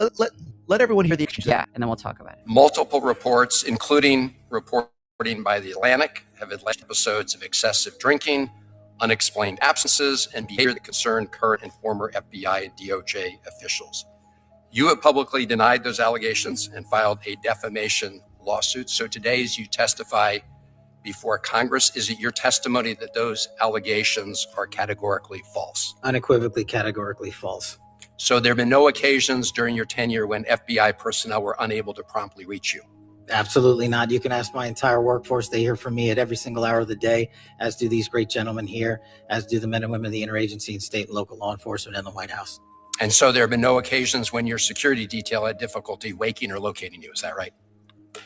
Let everyone hear the exchange. Yeah, and then we'll talk about it. Multiple reports, including reporting by The Atlantic, have alleged episodes of excessive drinking, unexplained absences, and behavior that concern current and former FBI and DOJ officials. You have publicly denied those allegations and filed a defamation lawsuit. So today, as you testify before Congress, is it your testimony that those allegations are categorically false? Unequivocally, categorically false. So there have been no occasions during your tenure when FBI personnel were unable to promptly reach you? Absolutely not. You can ask my entire workforce. They hear from me at every single hour of the day, as do these great gentlemen here, as do the men and women of the interagency and state and local law enforcement and the White House. And so there have been no occasions when your security detail had difficulty waking or locating you. Is that right?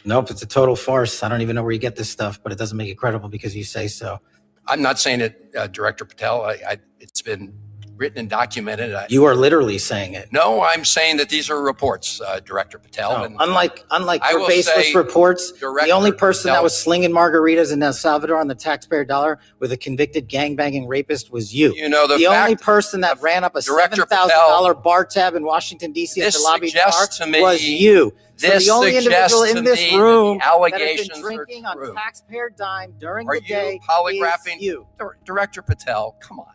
Nope, it's a total farce. I don't even know where you get this stuff, but it doesn't make it credible because you say so. I'm not saying it, Director Patel. It's been written and documented. You are literally saying it. No, I'm saying that these are reports, Director Patel. No, And unlike I your will baseless say, reports, the Director only person Patel- that was slinging margaritas in El Salvador on the taxpayer dollar with a convicted gangbanging rapist was you. You know, the only fact- person that ran up a Director $7,000 bar tab in Washington, D.C. at This the lobby bar suggests to me- was you. So this the only suggests individual to in this me that room the that has allegations been are drinking true. on taxpayer dime during Are the you day polygraphing? is you. Director Patel, come on.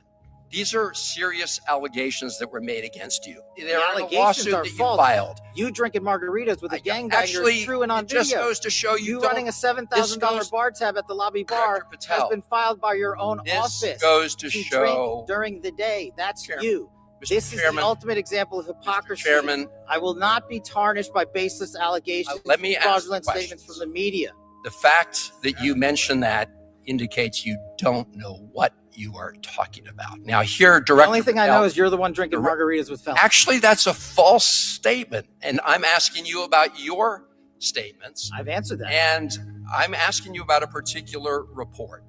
These are serious allegations that were made against you. They're in a allegations lawsuit are that you false. filed. You drinking margaritas with a gangbanger Actually, is true and on it just video. goes to show you don't- running a this $7,000 goes- bar tab at the lobby bar Director Patel, has been filed by your own this office. goes to drink show- during the day. That's Chairman, you. Mr. This is Chairman, the ultimate example of hypocrisy. Chairman, I will not be tarnished by baseless allegations, let me ask fraudulent questions. statements from the media. the fact that you mentioned that indicates you don't know what you are talking about. Now, here, The Director only thing I Patel- know is you're the one drinking margaritas with felons. Actually, that's a false statement, and I'm asking you about your statements. I've answered that. And I'm asking you about a particular report.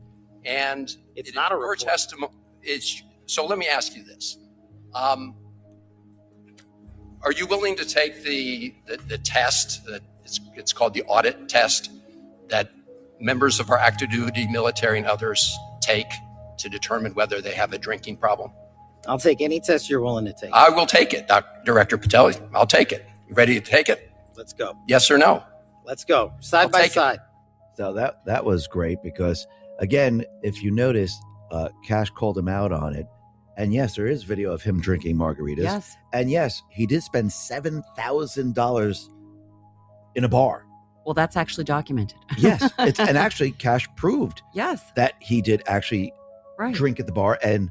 And It's not a your report. testimony. So let me ask you this. Are you willing to take the test that it's called the audit test that members of our active duty military and others take to determine whether they have a drinking problem? I'll take any test you're willing to take. I will take it, Director Patel. I'll take it. You ready to take it? Let's go. Yes or no? Let's go. Side I'll by take it. side. So that was great because, again, if you notice, Cash called him out on it. And yes, there is video of him drinking margaritas. Yes. And yes, he did spend $7,000 in a bar. Well, that's actually documented. Yes. And actually, Cash proved Yes. that he did actually Right. drink at the bar and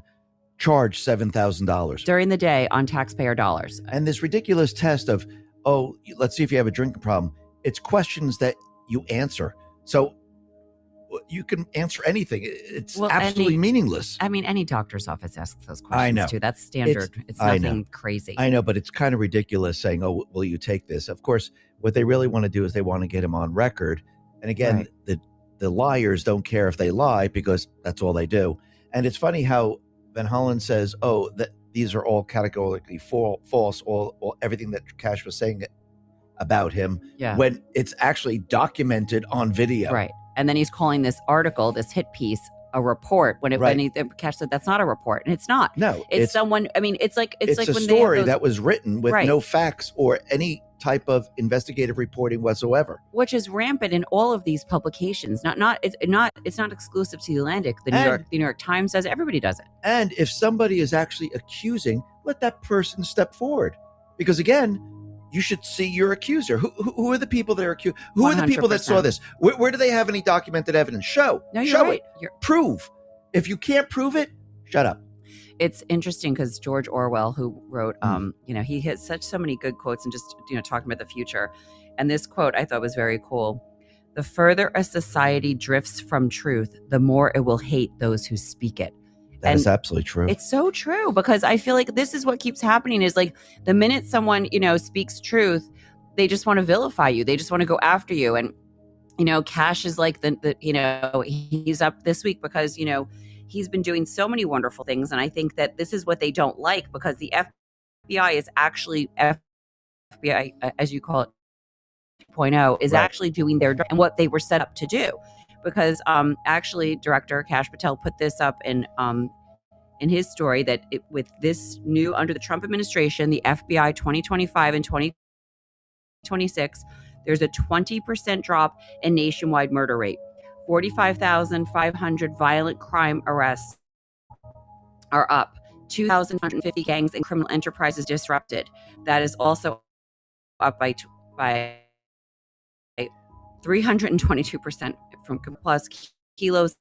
charge $7,000. During the day on taxpayer dollars. And this ridiculous test of, oh, let's see if you have a drinking problem. It's questions that you answer. So you can answer anything. It's Well, absolutely meaningless. I mean, any doctor's office asks those I questions know. too. That's standard. It's I know. nothing crazy. I know, but it's kind of ridiculous saying, "Oh, will you take this?" Of course, what they really want to do is they want to get him on record. And again, the liars don't care if they lie because that's all they do. And it's funny how Van Hollen says, "Oh, that these are all categorically false. All everything that Cash was saying about him." Yeah. When it's actually documented on video. Right. And then he's calling this article, this hit piece, a report when Cash said that's not a report, and it's not. No, it's someone. I mean, it's like a when story they have those, that was written with no facts or any type of investigative reporting whatsoever, which is rampant in all of these publications. It's not exclusive to the Atlantic. The New York Times does it. Everybody does it. And if somebody is actually accusing, let that person step forward, because again, you should see your accuser. Who are the people that are accused? Who are the people that saw this? Where do they have any documented evidence? Show right. it. Prove. If you can't prove it, shut up. It's interesting because George Orwell, who wrote, he has so many good quotes and just, talking about the future. And this quote I thought was very cool. "The further a society drifts from truth, the more it will hate those who speak it." That is absolutely true. It's so true, because I feel like this is what keeps happening is like the minute someone, speaks truth, they just want to vilify you. They just want to go after you. And, Cash is like he's up this week because, he's been doing so many wonderful things. And I think that this is what they don't like, because the FBI is actually FBI, as you call it, 2.0, is actually doing their job and what they were set up to do. Because actually, Director Kash Patel put this up in his story that with this new, under the Trump administration, the FBI 2025 and 2026, there's a 20% drop in nationwide murder rate. 45,500 violent crime arrests are up. 2,150 gangs and criminal enterprises disrupted. That is also up by 322%. From plus kilos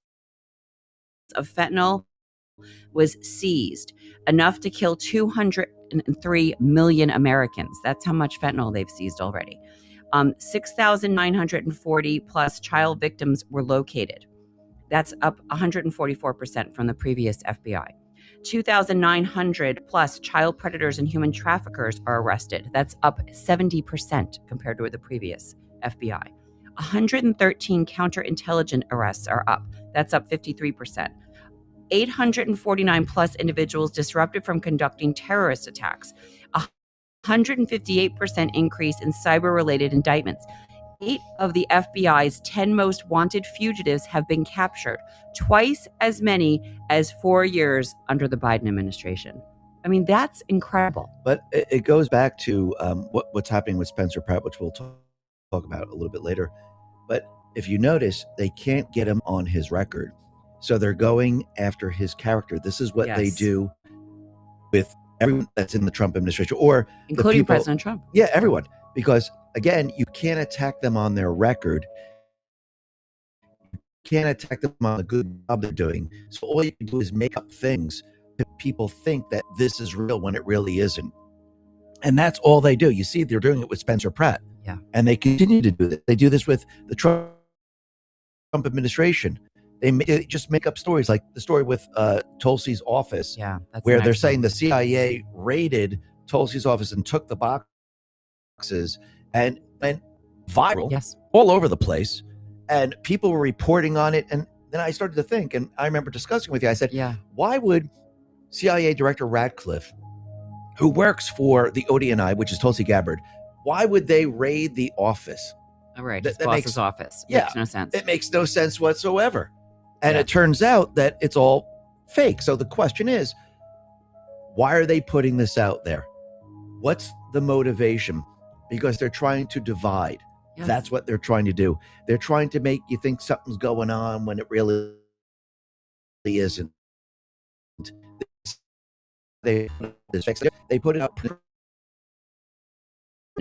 of fentanyl was seized, enough to kill 203 million Americans. That's how much fentanyl they've seized already. 6,940 plus child victims were located. That's up 144% from the previous FBI. 2,900 plus child predators and human traffickers are arrested. That's up 70% compared to the previous FBI. 113 counterintelligence arrests are up. That's up 53%. 849 plus individuals disrupted from conducting terrorist attacks. 158% increase in cyber-related indictments. 8 of the FBI's 10 most wanted fugitives have been captured, twice as many as 4 years under the Biden administration. I mean, that's incredible. But it goes back to what's happening with Spencer Pratt, which we'll talk about a little bit later. But if you notice, they can't get him on his record. So they're going after his character. This is what they do with everyone that's in the Trump administration, or including President Trump. Yeah, everyone. Because again, you can't attack them on their record. You can't attack them on the good job they're doing. So all you can do is make up things that people think that this is real when it really isn't. And that's all they do. You see, they're doing it with Spencer Pratt. Yeah. And they continue to do that. They do this with the Trump administration. They just make up stories, like the story with Tulsi's office, where they're saying the CIA raided Tulsi's office and took the boxes and went viral all over the place. And people were reporting on it. And then I started to think, and I remember discussing with you, I said, why would CIA Director Ratcliffe, who works for the ODNI, which is Tulsi Gabbard, why would they raid the office? All right, his boss's office. Yeah, makes no sense. It makes no sense whatsoever. And it turns out that it's all fake. So the question is, why are they putting this out there? What's the motivation? Because they're trying to divide. Yes. That's what they're trying to do. They're trying to make you think something's going on when it really isn't. They put it up.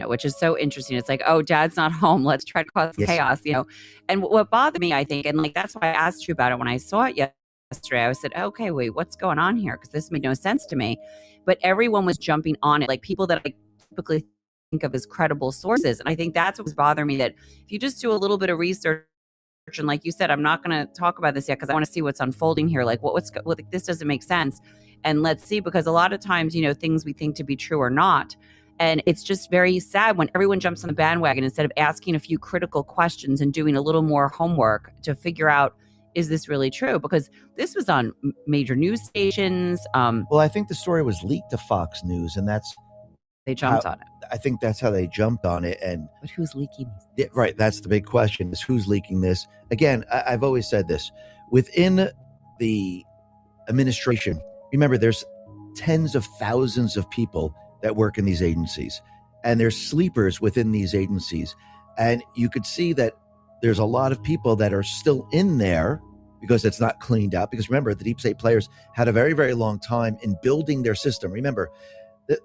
Which is so interesting. It's like, oh, dad's not home. Let's try to cause chaos, And what bothered me, I think, and like that's why I asked you about it when I saw it yesterday. I said, okay, wait, what's going on here? Because this made no sense to me. But everyone was jumping on it, like people that I typically think of as credible sources. And I think that's what was bothering me, that if you just do a little bit of research And like you said, I'm not going to talk about this yet because I want to see what's unfolding here. Like this doesn't make sense. And let's see, because a lot of times, things we think to be true or not. And it's just very sad when everyone jumps on the bandwagon instead of asking a few critical questions and doing a little more homework to figure out, is this really true? Because this was on major news stations. Well, I think the story was leaked to Fox News, and they jumped on it. I think that's how they jumped on it. And but who's leaking? Yeah, right. That's the big question: is who's leaking this? Again, I've always said this within the administration. Remember, there's tens of thousands of people that work in these agencies, and there's sleepers within these agencies. And you could see that there's a lot of people that are still in there because it's not cleaned out. Because remember, the deep state players had a very, very long time in building their system. Remember,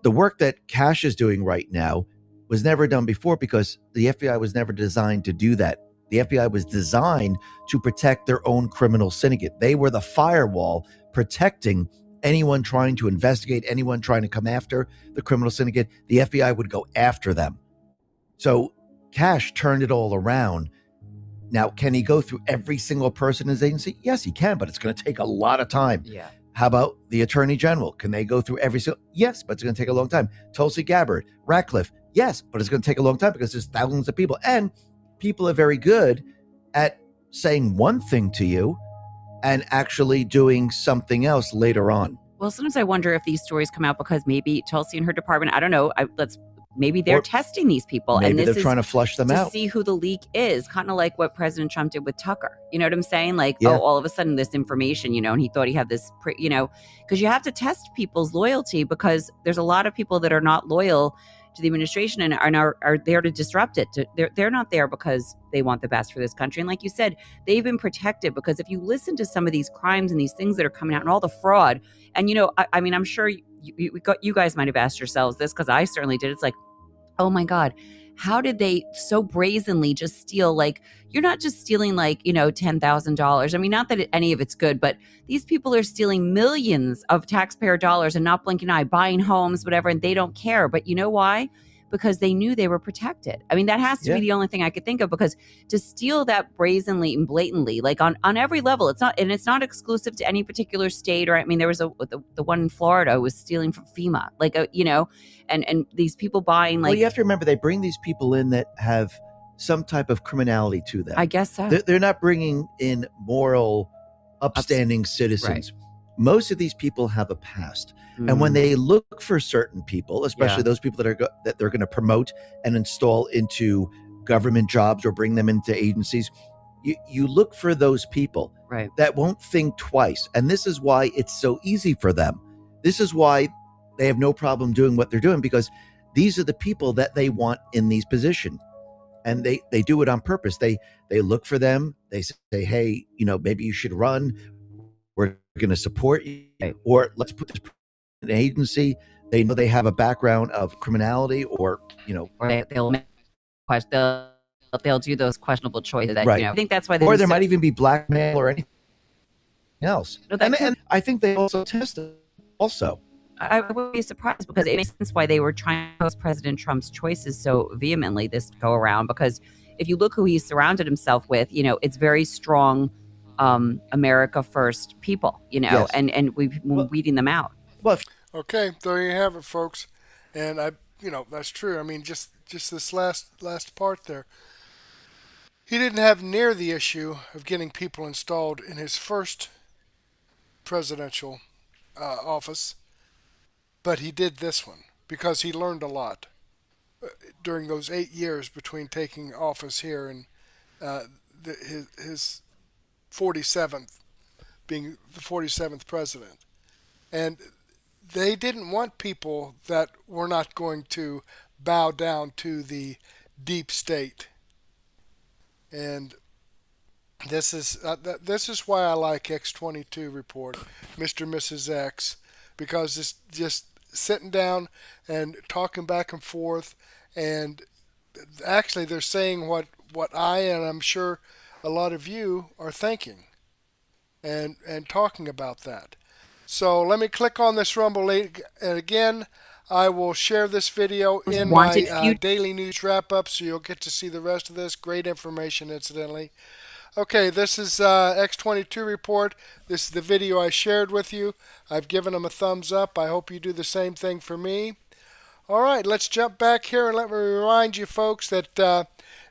the work that Cash is doing right now was never done before because the FBI was never designed to do that. The FBI was designed to protect their own criminal syndicate. They were the firewall protecting anyone trying to investigate, anyone trying to come after the criminal syndicate. The FBI would go after them. So Cash turned it all around. Now, can he go through every single person in his agency? Yes, he can, but it's going to take a lot of time. Yeah. How about the Attorney General? Can they go through every single? Yes, but it's going to take a long time. Tulsi Gabbard, Ratcliffe, yes, but it's going to take a long time because there's thousands of people. And people are very good at saying one thing to you and actually doing something else later on. Well, sometimes I wonder if these stories come out because maybe Tulsi and her department, I don't know, maybe they're testing these people. Maybe and this they're trying to flush them to out. See who the leak is, kind of like what President Trump did with Tucker. You know what I'm saying? Like, Yeah. oh, all of a sudden this information, and he thought he had this, because you have to test people's loyalty because there's a lot of people that are not loyal to the administration and are there to disrupt it. They're not there because they want the best for this country. And like you said, they've been protected because if you listen to some of these crimes and these things that are coming out and all the fraud, and I mean, I'm sure you guys might have asked yourselves this because I certainly did. It's like, oh my God, how did they so brazenly just steal? Like, you're not just stealing like, $10,000. I mean, not that any of it's good, but these people are stealing millions of taxpayer dollars and not blinking an eye, buying homes, whatever, and they don't care. But you know why? Because they knew they were protected. I mean, that has to be the only thing I could think of, because to steal that brazenly and blatantly, like on every level, it's not exclusive to any particular state. Or, I mean, there was the one in Florida was stealing from FEMA, like, and these people buying like. Well, you have to remember, they bring these people in that have some type of criminality to them. I guess so. They're not bringing in moral, upstanding citizens. Right. Most of these people have a past. And when they look for certain people, especially those people that they're going to promote and install into government jobs or bring them into agencies, you look for those people that won't think twice. And this is why it's so easy for them. This is why they have no problem doing what they're doing, because these are the people that they want in these positions. And they do it on purpose. They look for them. They say, hey, maybe you should run. We're going to support you. Or let's put this an agency. They know they have a background of criminality, or they'll do those questionable choices that Right. I think that's why or there might even be blackmail or anything else. No, and I think they also test it also. I would be surprised, because it makes sense why they were trying to oppose President Trump's choices so vehemently this go around. Because if you look who he surrounded himself with, it's very strong America first people, Yes. and we've been weeding them out. Well, Okay, there you have it, folks. And that's true. I mean, just this last part there. He didn't have near the issue of getting people installed in his first presidential office, but he did this one because he learned a lot during those 8 years between taking office here and his 47th, being the 47th president. And they didn't want people that were not going to bow down to the deep state. And this is why I like X22 report, Mr&Mrs. X, because it's just sitting down and talking back and forth, and actually they're saying what I, and I'm sure a lot of you, are thinking and talking about that. So let me click on this Rumble link, and again, I will share this video in my daily news wrap-up, so you'll get to see the rest of this. Great information, incidentally. Okay, this is X22 report. This is the video I shared with you. I've given them a thumbs up. I hope you do the same thing for me. All right, let's jump back here and let me remind you folks that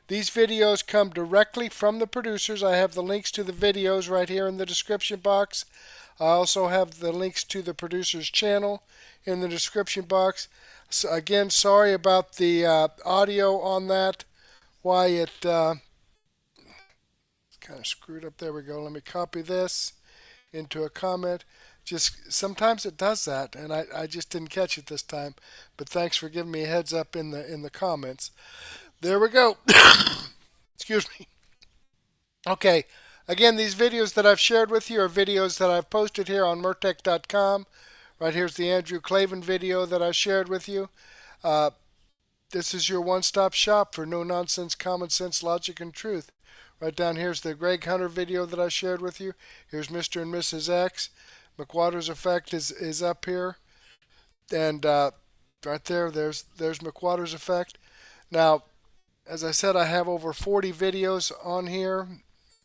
these videos come directly from the producers. I have the links to the videos right here in the description box. I also have the links to the producer's channel in the description box. So again, sorry about the audio on that. Why it kind of screwed up. There we go. Let me copy this into a comment. Just sometimes it does that, and I just didn't catch it this time. But thanks for giving me a heads up in the comments. There we go. Excuse me. Okay. Again, these videos that I've shared with you are videos that I've posted here on Murtech.com. Right here's the Andrew Klavan video that I shared with you. This is your one-stop shop for no-nonsense, common sense, logic, and truth. Right down here's the Greg Hunter video that I shared with you. Here's Mr. and Mrs. X. McWattersaffect is up here. And right there's McWattersaffect. Now, as I said, I have over 40 videos on here.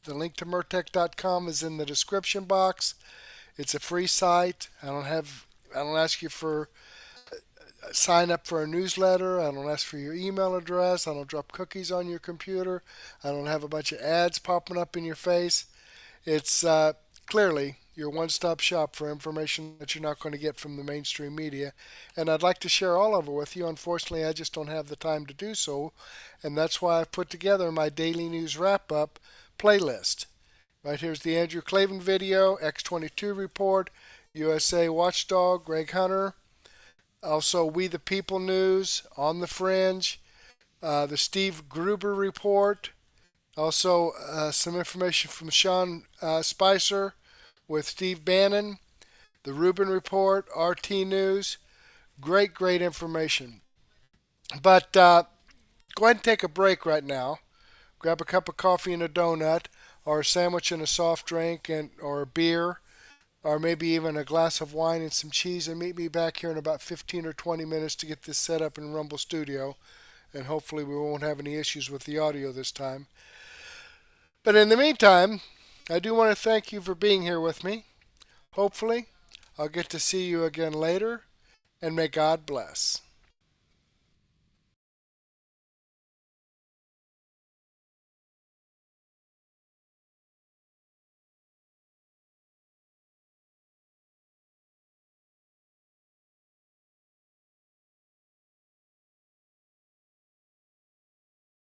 The link to Murtech.com is in the description box. It's a free site. I don't ask you for sign up for a newsletter. I don't ask for your email address. I don't drop cookies on your computer. I don't have a bunch of ads popping up in your face. It's clearly your one-stop shop for information that you're not going to get from the mainstream media. And I'd like to share all of it with you. Unfortunately, I just don't have the time to do so. And that's why I've put together my daily news wrap-up playlist. Right here's the Andrew Klavan video, X22 report, USA Watchdog, Greg Hunter. Also, We the People News, On the Fringe, the Steve Gruber report. Also, some information from Sean Spicer with Steve Bannon, the Rubin report, RT News. Great information. But go ahead and take a break right now. Grab a cup of coffee and a donut, or a sandwich and a soft drink, or a beer, or maybe even a glass of wine and some cheese, and meet me back here in about 15 or 20 minutes to get this set up in Rumble Studio. And hopefully we won't have any issues with the audio this time. But in the meantime, I do want to thank you for being here with me. Hopefully, I'll get to see you again later, and may God bless.